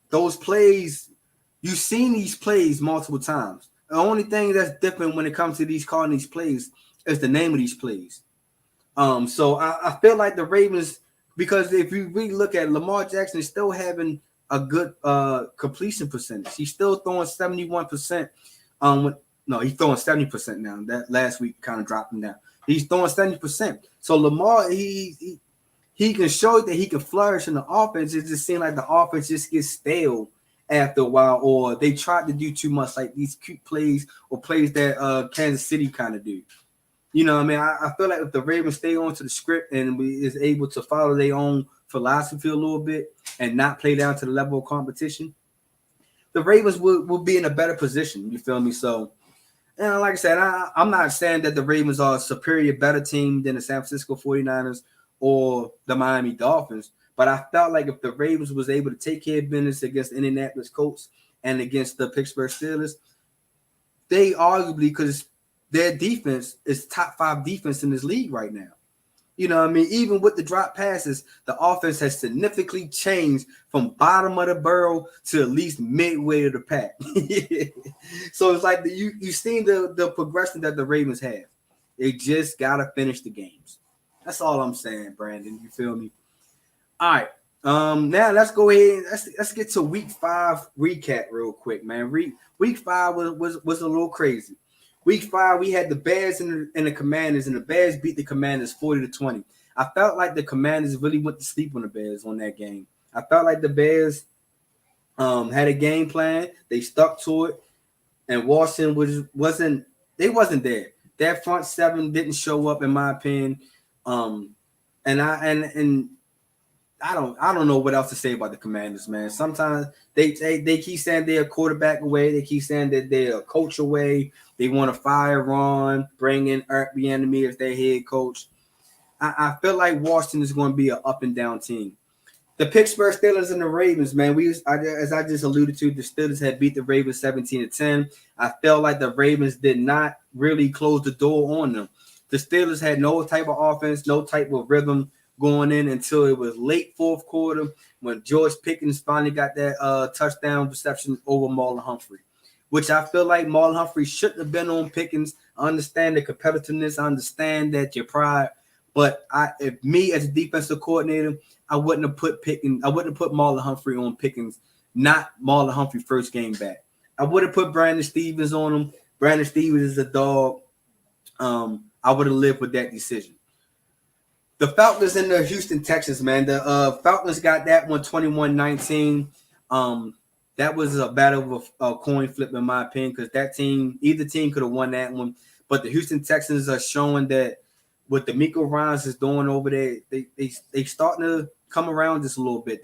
those plays. You've seen these plays multiple times. The only thing that's different when it comes to calling these plays is the name of these plays. So I feel like the Ravens, because if you really look at it, Lamar Jackson is still having a good completion percentage. He's still throwing 71%. He's throwing 70% now. That last week kind of dropped him down. He's throwing 70%. So Lamar, he can show that he can flourish in the offense. It just seems like the offense just gets stale after a while, or they tried to do too much, like these cute plays or plays that Kansas City kind of do. You know what I mean? I feel like if the Ravens stay on to the script and is able to follow their own philosophy a little bit and not play down to the level of competition, the Ravens will be in a better position. You feel me? So, and like I said, I'm not saying that the Ravens are a superior, better team than the San Francisco 49ers or the Miami Dolphins. But I felt like if the Ravens was able to take care of business against Indianapolis Colts and against the Pittsburgh Steelers, they arguably, because their defense is top 5 defense in this league right now. You know what I mean? Even with the drop passes, the offense has significantly changed from bottom of the barrel to at least midway of the pack. So it's like you've seen the progression that the Ravens have. They just got to finish the games. That's all I'm saying, Brandon. You feel me? All right. Now let's go ahead. Let's get to Week 5 recap real quick, man. Week 5 was a little crazy. Week 5, we had the Bears and the Commanders, and the Bears beat the Commanders 40-20. I felt like the Commanders really went to sleep on the Bears on that game. I felt like the Bears had a game plan. They stuck to it, and Washington wasn't there. That front seven didn't show up, in my opinion. And I don't know what else to say about the Commanders, man. Sometimes they keep saying they're a quarterback away. They keep saying that they're a coach away. They want to fire Ron, bring in Eric Bieniemy as their head coach. I feel like Washington is going to be an up and down team. The Pittsburgh Steelers and the Ravens, man. As I just alluded to, the Steelers had beat the Ravens 17-10. I felt like the Ravens did not really close the door on them. The Steelers had no type of offense, no type of rhythm going in until it was late fourth quarter when George Pickens finally got that touchdown reception over Marlon Humphrey, which I feel like Marlon Humphrey shouldn't have been on Pickens. I understand the competitiveness. I understand that your pride. But if me as a defensive coordinator, I wouldn't have put Marlon Humphrey on Pickens, not Marlon Humphrey first game back. I would have put Brandon Stevens on him. Brandon Stevens is a dog. I would have lived with that decision. The Falcons and the Houston Texans, man. The Falcons got that one 21-19. That was a battle of a coin flip, in my opinion, because either team could have won that one. But the Houston Texans are showing that what the Miko Ryans is doing over there, they starting to come around just a little bit.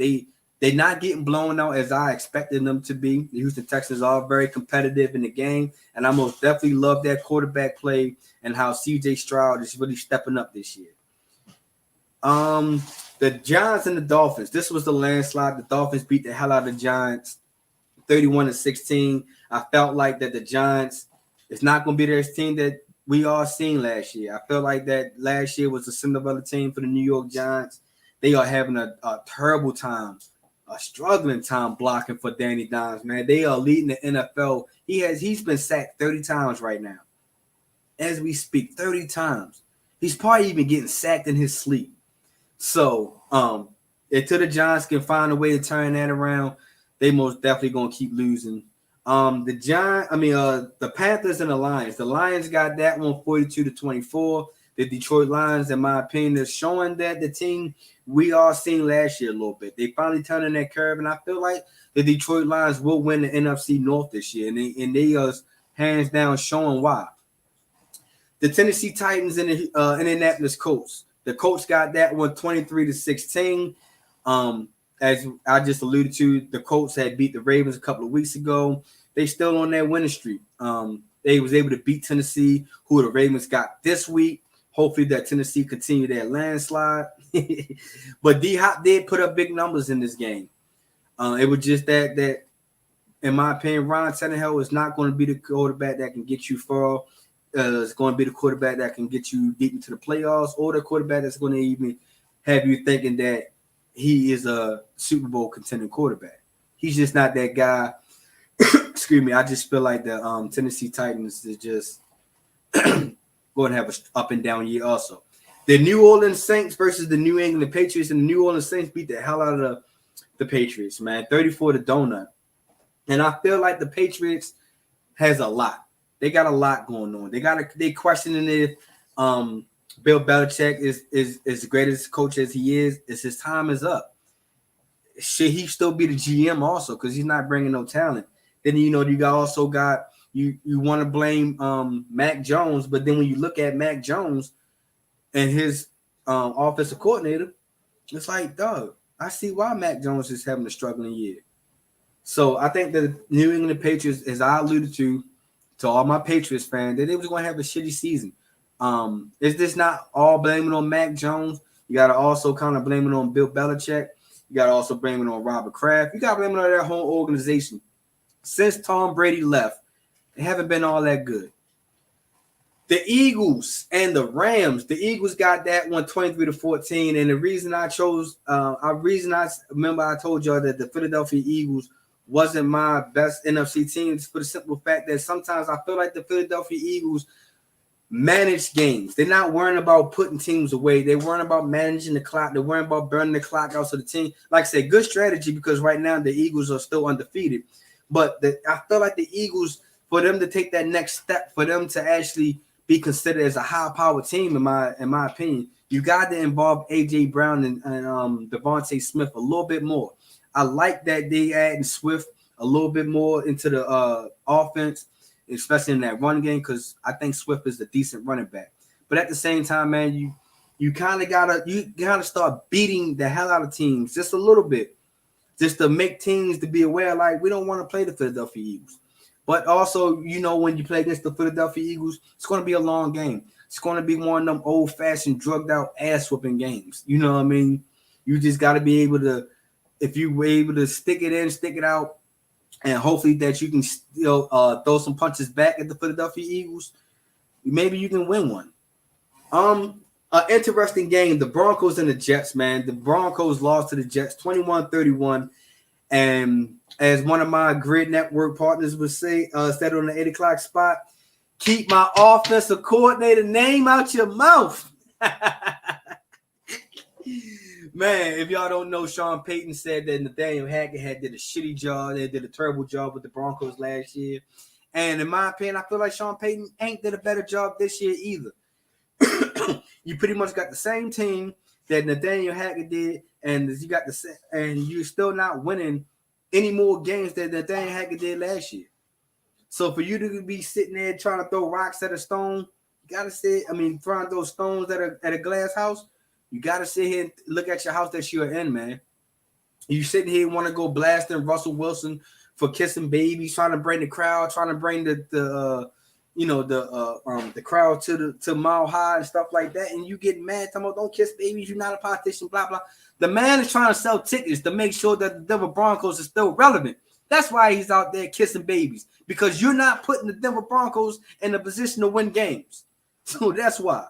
They're not getting blown out as I expected them to be. The Houston Texans are very competitive in the game, and I most definitely love that quarterback play and how C.J. Stroud is really stepping up this year. The Giants and the Dolphins. This was the landslide. The Dolphins beat the hell out of the Giants 31-16. I felt like that the Giants is not going to be their team that we all seen last year. I felt like that last year was a Cinderella team for the New York Giants. They are having a terrible time, a struggling time blocking for Danny Dimes, man. They are leading the NFL. He's been sacked 30 times right now. As we speak, 30 times. He's probably even getting sacked in his sleep. So, until the Giants can find a way to turn that around, they most definitely gonna keep losing. The Panthers and the Lions. The Lions got that one 42-24. The Detroit Lions, in my opinion, is showing that the team we all seen last year a little bit. They finally turning that curve, and I feel like the Detroit Lions will win the NFC North this year, and they are hands down showing why. The Tennessee Titans and the Indianapolis Colts. The Colts got that one 23-16. As I just alluded to, the Colts had beat the Ravens a couple of weeks ago. They still on that winning streak. They was able to beat Tennessee, who the Ravens got this week. Hopefully that Tennessee continue their landslide. But D-Hop did put up big numbers in this game. It was just that, in my opinion, Ron Tannehill is not going to be the quarterback that can get you far. It's going to be the quarterback that can get you deep into the playoffs, or the quarterback that's going to even have you thinking that he is a Super Bowl contending quarterback. He's just not that guy. Excuse me. I just feel like the Tennessee Titans is just going to have an up and down year also. The New Orleans Saints versus the New England Patriots, and the New Orleans Saints beat the hell out of the Patriots, man, 34-donut. And I feel like the Patriots has a lot. They got a lot going on. They questioning if Bill Belichick is as great as coach as he is. His time is up. Should he still be the GM also because he's not bringing no talent? Then you got you want to blame Mac Jones, but then when you look at Mac Jones and his offensive coordinator, it's like, dog, I see why Mac Jones is having a struggling year. So I think that the New England Patriots, as I alluded to all my Patriots fans, that they was going to have a shitty season. Is this not all blaming on Mac Jones? You got to also kind of blame it on Bill Belichick. You got to also blame it on Robert Kraft. You got to blame it on that whole organization. Since Tom Brady left, they haven't been all that good. The Eagles and the Rams. The Eagles got that one 23-14. And the reason I chose, I remember I told y'all that the Philadelphia Eagles wasn't my best NFC team for the simple fact that sometimes I feel like the Philadelphia Eagles manage games. They're not worrying about putting teams away. They're worrying about managing the clock. They're worrying about burning the clock out. So the team, like I said, good strategy because right now the Eagles are still undefeated. But I feel like the Eagles, for them to take that next step, for them to actually be considered as a high-powered team, in my opinion, you got to involve A.J. Brown and Devontae Smith a little bit more. I like that they adding Swift a little bit more into the offense, especially in that run game, because I think Swift is a decent running back. But at the same time, man, you kind of gotta start beating the hell out of teams just a little bit, just to make teams to be aware, like, we don't want to play the Philadelphia Eagles. But also, when you play against the Philadelphia Eagles, it's going to be a long game. It's going to be one of them old-fashioned, drugged-out, ass-whooping games. You know what I mean? You just got to be able to, if you were able to stick it in, stick it out, and hopefully that you can still throw some punches back at the Philadelphia Eagles, maybe you can win one. An interesting game, the Broncos and the Jets, man. The Broncos lost to the Jets 21-31, and as one of my Grid Network partners would say, said on the 8 o'clock spot, keep my offensive coordinator name out your mouth. Man, if y'all don't know, Sean Payton said that Nathaniel Hackett did a shitty job. They did a terrible job with the Broncos last year. And in my opinion, I feel like Sean Payton ain't did a better job this year either. You pretty much got the same team that Nathaniel Hackett did, and you're still not winning any more games than Nathaniel Hackett did last year. So for you to be sitting there trying to throw rocks at a stone, you gotta throwing those stones at a glass house, you gotta sit here and look at your house that you're in, man. You sitting here and want to go blasting Russell Wilson for kissing babies, trying to bring the crowd, trying to bring the crowd to Mile High and stuff like that, and you get mad, talking about don't kiss babies, you're not a politician, blah blah. The man is trying to sell tickets to make sure that the Denver Broncos are still relevant. That's why he's out there kissing babies, because you're not putting the Denver Broncos in a position to win games. So that's why.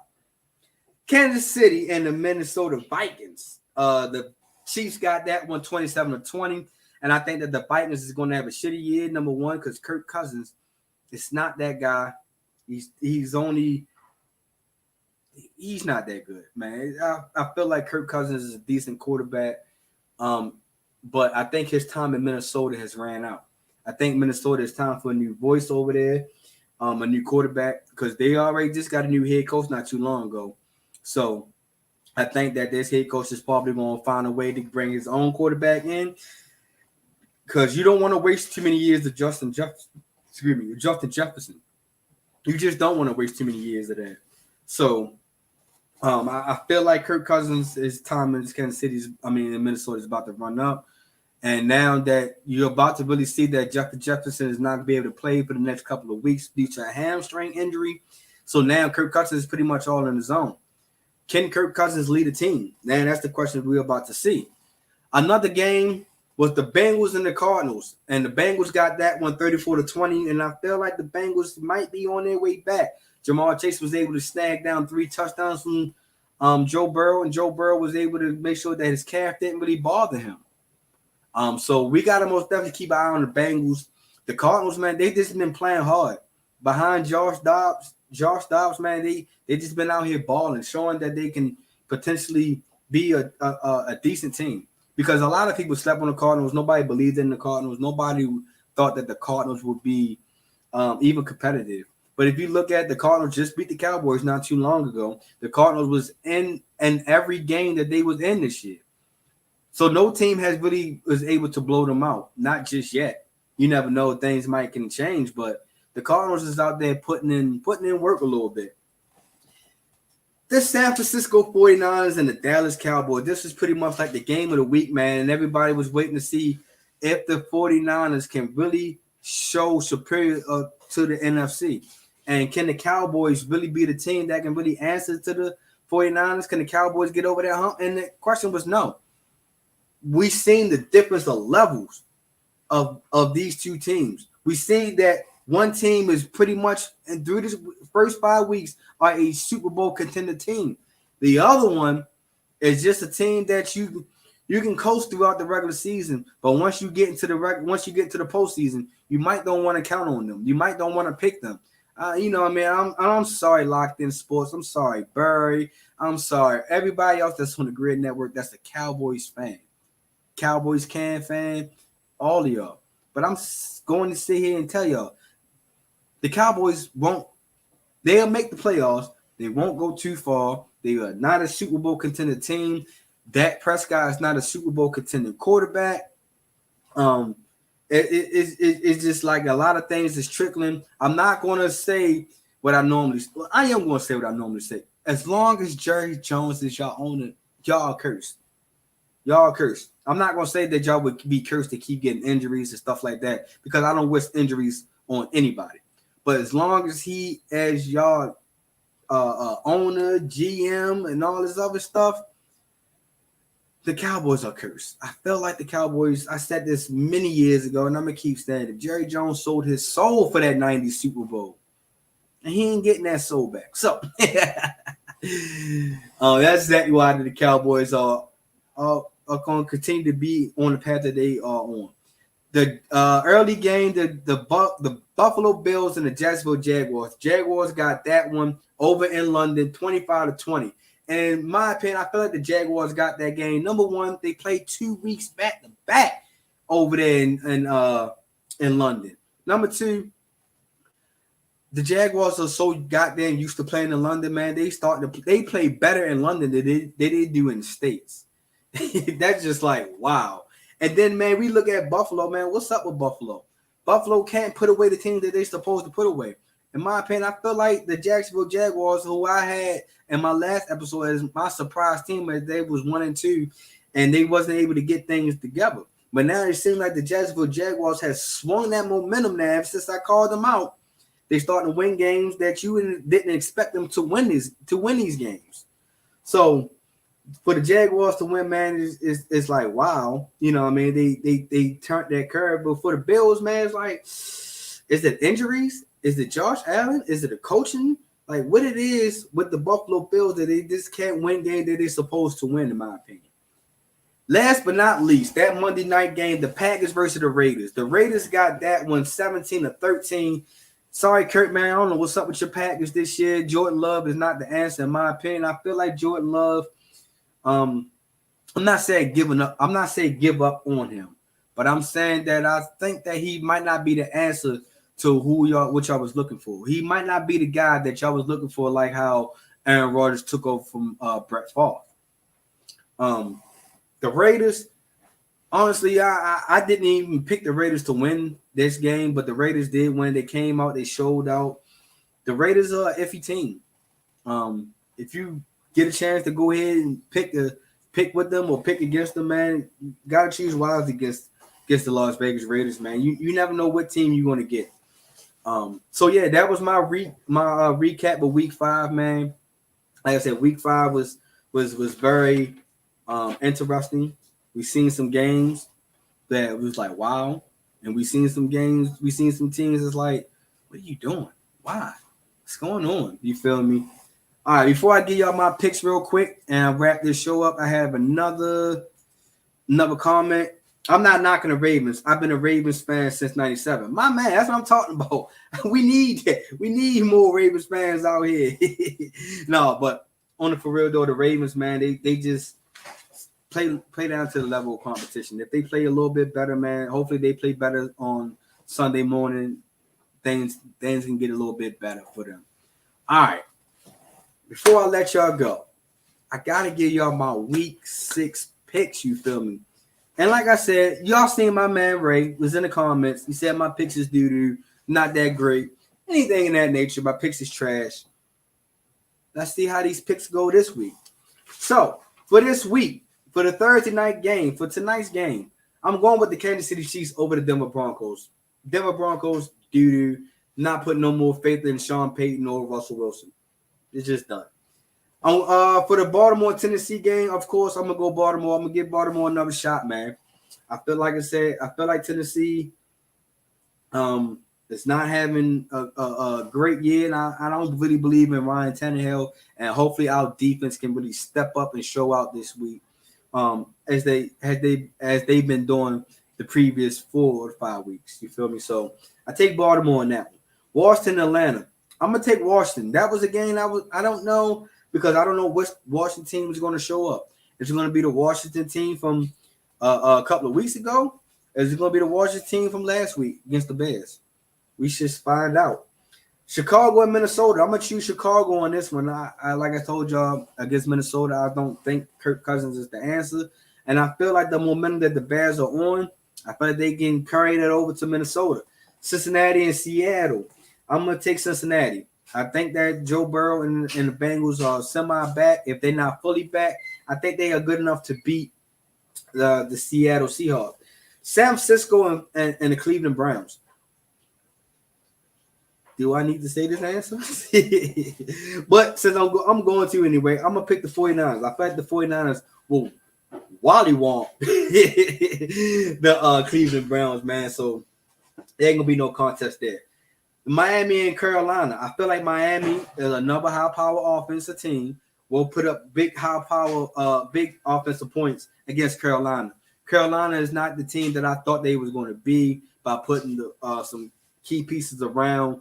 Kansas City and the Minnesota Vikings. The Chiefs got that one 27-20, and I think that the Vikings is going to have a shitty year, number one, because Kirk Cousins, it's not that guy. He's not that good, man. I feel like Kirk Cousins is a decent quarterback, but I think his time in Minnesota has ran out. I think Minnesota is time for a new voice over there, a new quarterback, because they already just got a new head coach not too long ago. So I think that this head coach is probably going to find a way to bring his own quarterback in, because you don't want to waste too many years of Justin Jefferson. You just don't want to waste too many years of that. So I feel like Kirk Cousins' time in Minnesota is about to run up. And now that you're about to really see that Justin Jefferson is not going to be able to play for the next couple of weeks due to a hamstring injury. So now Kirk Cousins is pretty much all in his own. Can Kirk Cousins lead a team? Man, that's the question we're about to see. Another game was the Bengals and the Cardinals. And the Bengals got that one 34-20. And I feel like the Bengals might be on their way back. Jamar Chase was able to snag down 3 touchdowns from Joe Burrow. And Joe Burrow was able to make sure that his calf didn't really bother him. So we got to most definitely keep an eye on the Bengals. The Cardinals, man, they just been playing hard. Behind Josh Dobbs, man, they just been out here balling, showing that they can potentially be a decent team. Because a lot of people slept on the Cardinals. Nobody believed in the Cardinals. Nobody thought that the Cardinals would be even competitive. But if you look at the Cardinals just beat the Cowboys not too long ago. The Cardinals was in every game that they was in this year. So no team has really was able to blow them out. Not just yet. You never know, things might can change, but the Cardinals is out there putting in work a little bit. The San Francisco 49ers and the Dallas Cowboys, this is pretty much like the game of the week, man. And everybody was waiting to see if the 49ers can really show superior to the NFC. And can the Cowboys really be the team that can really answer to the 49ers? Can the Cowboys get over that hump? And the question was no. We've seen the difference of levels of these two teams. We see that one team is pretty much, and through this first 5 weeks, are a Super Bowl contender team. The other one is just a team that you can coast throughout the regular season, but once you get into the postseason, you might don't want to count on them. You might don't want to pick them. I'm sorry, Locked In Sports. I'm sorry, Barry. I'm sorry, everybody else that's on the Grid Network. That's a Cowboys fan, Cowboys fan, all of y'all. But I'm going to sit here and tell y'all, the Cowboys won't. They'll make the playoffs. They won't go too far. They are not a Super Bowl contender team. Dak Prescott is not a Super Bowl contender quarterback. It's just like a lot of things is trickling. I'm not going to say what I normally. Well, I am going to say what I normally say. As long as Jerry Jones is your owner, y'all cursed. Y'all cursed. I'm not going to say that y'all would be cursed to keep getting injuries and stuff like that because I don't wish injuries on anybody. But as long as he, as y'all owner, GM, and all this other stuff, the Cowboys are cursed. I felt like the Cowboys, I said this many years ago, and I'm going to keep saying it. Jerry Jones sold his soul for that 90s Super Bowl. And he ain't getting that soul back. So, that's exactly why the Cowboys are going to continue to be on the path that they are on. The early game, the Buffalo Bills and the Jacksonville Jaguars. Jaguars got that one over in London, 25-20. And in my opinion, I feel like the Jaguars got that game. Number one, they played 2 weeks back to back over there in London. Number two, the Jaguars are so goddamn used to playing in London, man. They play better in London than they do in the States. That's just like wow. And then, man, we look at Buffalo, man. What's up with Buffalo? Buffalo can't put away the team that they're supposed to put away. In my opinion, I feel like the Jacksonville Jaguars, who I had in my last episode as my surprise team, as they was 1-2, and they wasn't able to get things together. But now it seems like the Jacksonville Jaguars has swung that momentum now since I called them out. They starting to win games that you didn't expect them to win these games. So for the Jaguars to win, man, is like wow. You know what I mean? They turned that curve. But for the Bills, man, it's like, is it injuries? Is it Josh Allen? Is it a coaching? Like what it is with the Buffalo Bills that they just can't win games that they're supposed to win, in my opinion. Last but not least, that Monday night game, the Packers versus the Raiders. The Raiders got that one 17-13. Sorry, Kurt, man. I don't know what's up with your Packers this year. Jordan Love is not the answer, in my opinion. I feel like Jordan Love, I'm not saying giving up. I'm not saying give up on him, but I'm saying that I think that he might not be the answer to what y'all was looking for. He might not be the guy that y'all was looking for, like how Aaron Rodgers took over from Brett Favre. The Raiders, honestly, I didn't even pick the Raiders to win this game, but the Raiders did win. They came out, they showed out. The Raiders are an iffy team. If you get a chance to go ahead and pick with them or pick against them, man, you gotta choose wisely against the Las Vegas Raiders, man. You never know what team you're gonna get. So yeah, that was my recap of Week 5, man. Like I said, Week 5 was very interesting. We seen some games that was like wow, and we seen some teams that's like, what are you doing? Why? What's going on? You feel me? All right, before I give y'all my picks real quick and wrap this show up, I have another comment. I'm not knocking the Ravens. I've been a Ravens fan since '97. My man, that's what I'm talking about. We need more Ravens fans out here. No, but on the for real though, the Ravens, man, they just play down to the level of competition. If they play a little bit better, man, hopefully they play better on Sunday morning. things can get a little bit better for them. All right. Before I let y'all go, I gotta give y'all my week 6 picks. You feel me? And like I said, y'all seen my man Ray was in the comments. He said my picks is doo-doo, not that great. Anything in that nature. My picks is trash. Let's see how these picks go this week. So, for this week, for the Thursday night game, for tonight's game, I'm going with the Kansas City Chiefs over the Denver Broncos. Denver Broncos, doo-doo. Not putting no more faith in Sean Payton or Russell Wilson. It's just done. For the Baltimore-Tennessee game, of course, I'm going to go Baltimore. I'm going to give Baltimore another shot, man. I feel like Tennessee is not having a great year, and I don't really believe in Ryan Tannehill, and hopefully our defense can really step up and show out this week as they've been doing the previous 4 or 5 weeks. You feel me? So I take Baltimore in that one. Washington, Atlanta. I'm going to take Washington. That was a game I don't know, because I don't know which Washington team is going to show up. Is it going to be the Washington team from a couple of weeks ago? Is it going to be the Washington team from last week against the Bears? We should find out. Chicago and Minnesota. I'm going to choose Chicago on this one. I like I told y'all, against Minnesota, I don't think Kirk Cousins is the answer. And I feel like the momentum that the Bears are on, I feel like they can carry that over to Minnesota. Cincinnati and Seattle. I'm going to take Cincinnati. I think that Joe Burrow and the Bengals are semi-back. If they're not fully back, I think they are good enough to beat the Seattle Seahawks. San Francisco and the Cleveland Browns. Do I need to say this answer? But since I'm going to anyway, I'm going to pick the 49ers. I feel like the 49ers will wallywomp the Cleveland Browns, man. So there ain't going to be no contest there. Miami and Carolina. I feel like Miami is another high-power offensive team. Will put up big offensive points against Carolina. Carolina is not the team that I thought they was going to be by putting some key pieces around.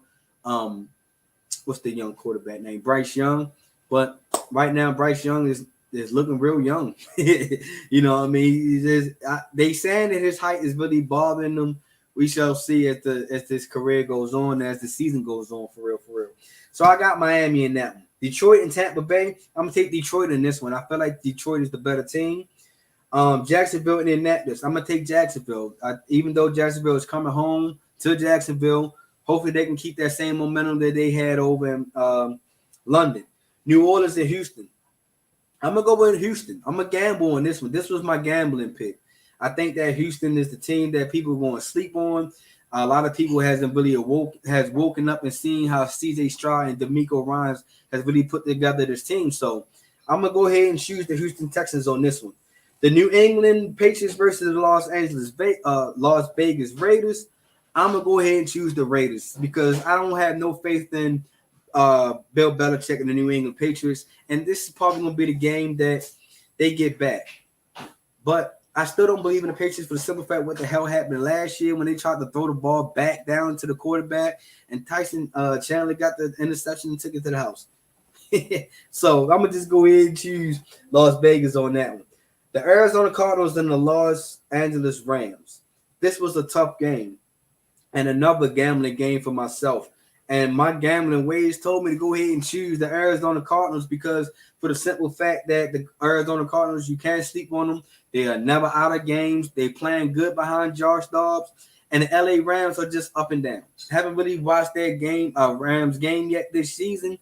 What's the young quarterback name? Bryce Young. But right now, Bryce Young is looking real young. You know what I mean? They saying that his height is really bothering them. We shall see as this career goes on, as the season goes on, for real. So I got Miami in that one. Detroit and Tampa Bay. I'm going to take Detroit in this one. I feel like Detroit is the better team. Jacksonville and Indianapolis. I'm going to take Jacksonville. Even though Jacksonville is coming home to Jacksonville, hopefully they can keep that same momentum that they had over in London. New Orleans and Houston. I'm going to go with Houston. I'm going to gamble on this one. This was my gambling pick. I think that Houston is the team that people are going to sleep on. A lot of people hasn't really woken up and seen how C.J. Stroud and DeMeco Ryans has really put together this team. So I'm going to go ahead and choose the Houston Texans on this one. The New England Patriots versus the Las Vegas Raiders. I'm going to go ahead and choose the Raiders because I don't have no faith in Bill Belichick and the New England Patriots. And this is probably going to be the game that they get back. But I still don't believe in the Patriots for the simple fact what the hell happened last year when they tried to throw the ball back down to the quarterback and Tyson Chandler got the interception and took it to the house. So I'm going to just go ahead and choose Las Vegas on that one. The Arizona Cardinals and the Los Angeles Rams. This was a tough game and another gambling game for myself. And my gambling ways told me to go ahead and choose the Arizona Cardinals because for the simple fact that the Arizona Cardinals, you can't sleep on them. They are never out of games. They playing good behind Josh Dobbs. And the LA Rams are just up and down. Haven't really watched their Rams game yet this season.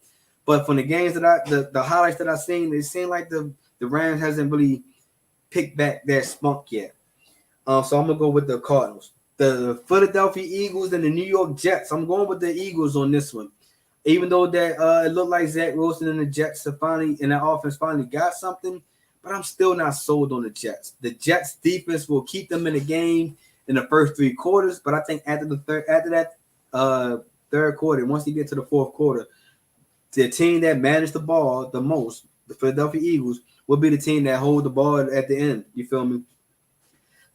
But from the games that the highlights that I've seen, it seemed like the Rams hasn't really picked back their spunk yet. So I'm going to go with the Cardinals. The Philadelphia Eagles and the New York Jets. I'm going with the Eagles on this one. Even though that it looked like Zach Wilson and the Jets have finally, and that offense finally got something, but I'm still not sold on the Jets. The Jets defense will keep them in the game in the first 3 quarters, but I think after that third quarter, once you get to the fourth quarter, the team that managed the ball the most, the Philadelphia Eagles, will be the team that hold the ball at the end. You feel me?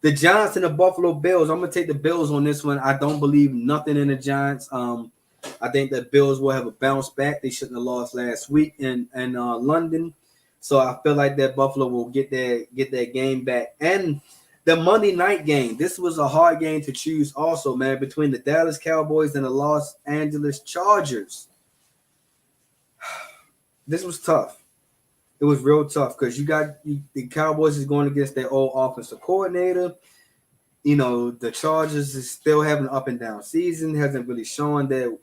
The Giants and the Buffalo Bills. I'm going to take the Bills on this one. I don't believe nothing in the Giants. I think the Bills will have a bounce back. They shouldn't have lost last week in London. So I feel like that Buffalo will get their game back. And The Monday night game. This was a hard game to choose also, man, between the Dallas Cowboys and the Los Angeles Chargers. This was tough. It was real tough because the Cowboys is going against their old offensive coordinator. You know, the Chargers is still having an up and down season. Hasn't really shown that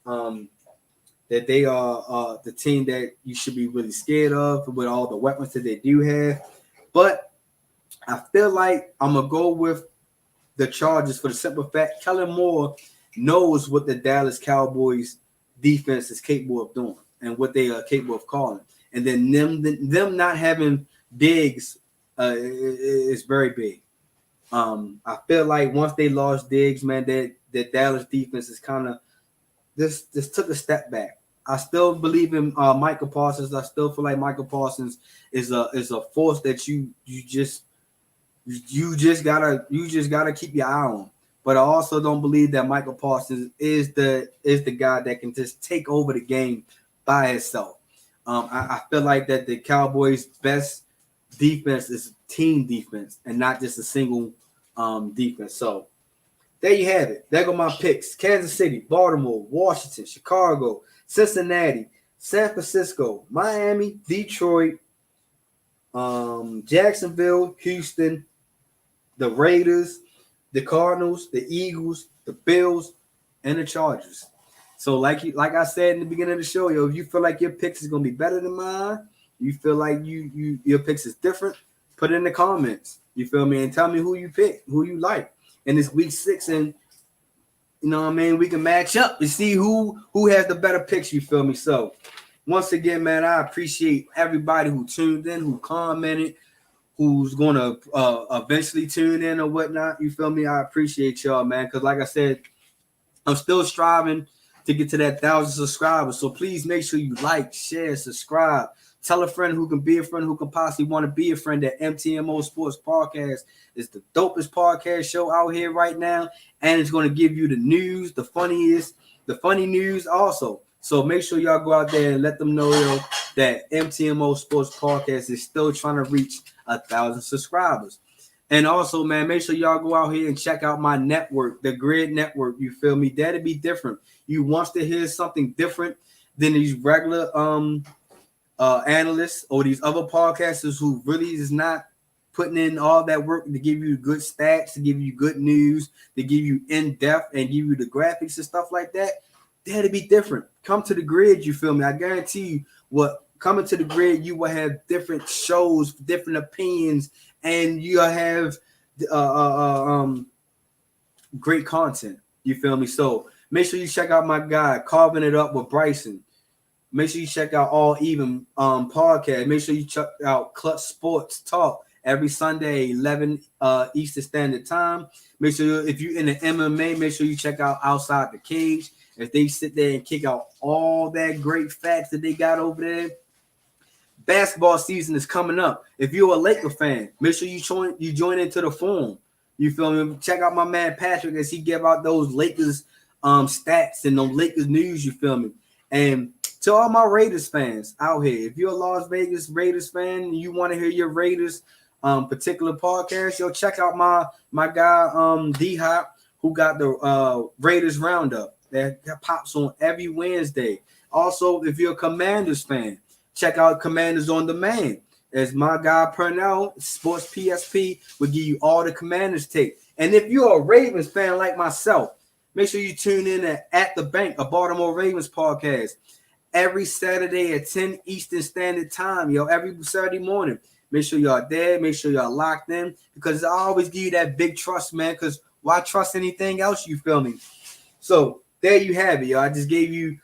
that they are the team that you should be really scared of with all the weapons that they do have. But I feel like I'm going to go with the Chargers for the simple fact Kellen Moore knows what the Dallas Cowboys defense is capable of doing and what they are capable of calling. And then them not having Diggs is very big. I feel like once they lost Diggs, man, that Dallas defense is kind of this took a step back. I still believe in Michael Parsons. I still feel like Michael Parsons is a force that you just gotta keep your eye on. But I also don't believe that Michael Parsons is the guy that can just take over the game by himself. I feel like that the Cowboys' best defense is team defense and not just a single defense. So there you have it. There go my picks. Kansas City, Baltimore, Washington, Chicago, Cincinnati, San Francisco, Miami, Detroit, Jacksonville, Houston, the Raiders, the Cardinals, the Eagles, the Bills, and the Chargers. So like I said in the beginning of the show, if you feel like your picks is gonna be better than mine, you feel like your picks is different, put it in the comments. You feel me? And tell me who you pick, who you like. And it's week 6, and you know what I mean, we can match up and see who has the better picks, you feel me? So once again, man, I appreciate everybody who tuned in, who commented, who's gonna eventually tune in or whatnot. You feel me? I appreciate y'all, man, because like I said, I'm still striving to get to that 1,000 subscribers. So please make sure you like, share, subscribe. Tell a friend who can be a friend, who can possibly want to be a friend. That MTMO Sports Podcast is the dopest podcast show out here right now. And it's going to give you the news, the funny news also. So make sure y'all go out there and let them know that MTMO Sports Podcast is still trying to reach 1,000 subscribers. And also, man, make sure y'all go out here and check out my network, the Grid Network. You feel me? That'll be different. You want to hear something different than these regular analysts or these other podcasters who really is not putting in all that work to give you good stats, to give you good news, to give you in-depth and give you the graphics and stuff like that. That'll be different. Come to the Grid, you feel me? I guarantee you coming to the Grid, you will have different shows, different opinions, and you'll have great content. You feel me? So make sure you check out my guy, Carving It Up with Bryson. Make sure you check out All Even podcast. Make sure you check out Clutch Sports Talk every Sunday, 11 Eastern Standard Time. Make sure if you're in the MMA, make sure you check out Outside the Cage. If they sit there and kick out all that great facts that they got over there. Basketball season is coming up. If you're a Laker fan, make sure you join into the forum. You feel me? Check out my man Patrick as he give out those Lakers stats and those Lakers news. You feel me? And to all my Raiders fans out here, if you're a Las Vegas Raiders fan and you want to hear your Raiders particular podcast, check out my guy D-Hop, who got the Raiders Roundup that pops on every Wednesday. Also, if you're a Commanders fan, check out Commanders on Demand. As my guy Purnell, Sports PSP, will give you all the Commanders take. And if you're a Ravens fan like myself, make sure you tune in at the Bank, a Baltimore Ravens podcast, every Saturday at 10 Eastern Standard Time, every Saturday morning. Make sure y'all there. Make sure y'all locked in, because I always give you that big trust, man, because why trust anything else, you feel me? So there you have it, y'all. I just gave you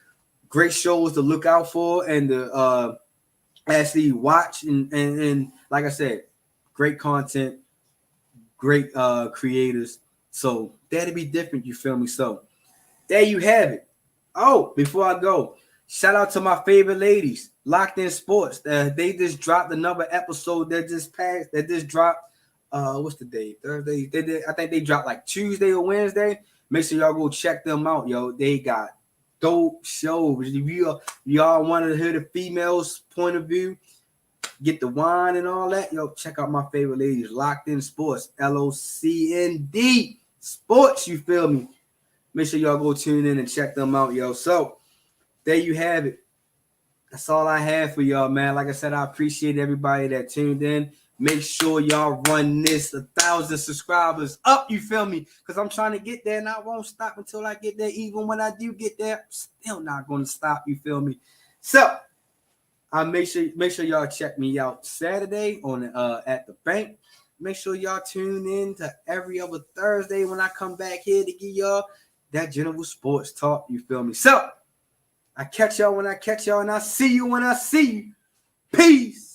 great shows to look out for and to actually watch. And like I said, great content, great creators. So that'll be different, you feel me? So there you have it. Oh, before I go, shout out to my favorite ladies, Locked In Sports. They just dropped another episode that just passed. That just dropped. What's the day? Thursday. I think they dropped like Tuesday or Wednesday. Make sure y'all go check them out, yo. They got dope shows. If y'all want to hear the females' point of view, get the wine and all that, yo, check out my favorite ladies, Locked In Sports, LOCND Sports, you feel me? Make sure y'all go tune in and check them out, yo. So, there you have it. That's all I have for y'all, man. Like I said, I appreciate everybody that tuned in. Make sure y'all run this 1,000 subscribers up, you feel me? Because I'm trying to get there, and I won't stop until I get there. Even when I do get there, I'm still not going to stop, you feel me? So, I make sure y'all check me out Saturday on at the bank. Make sure y'all tune in to every other Thursday when I come back here to give y'all that general sports talk, you feel me? So, I catch y'all when I catch y'all, and I see you when I see you. Peace.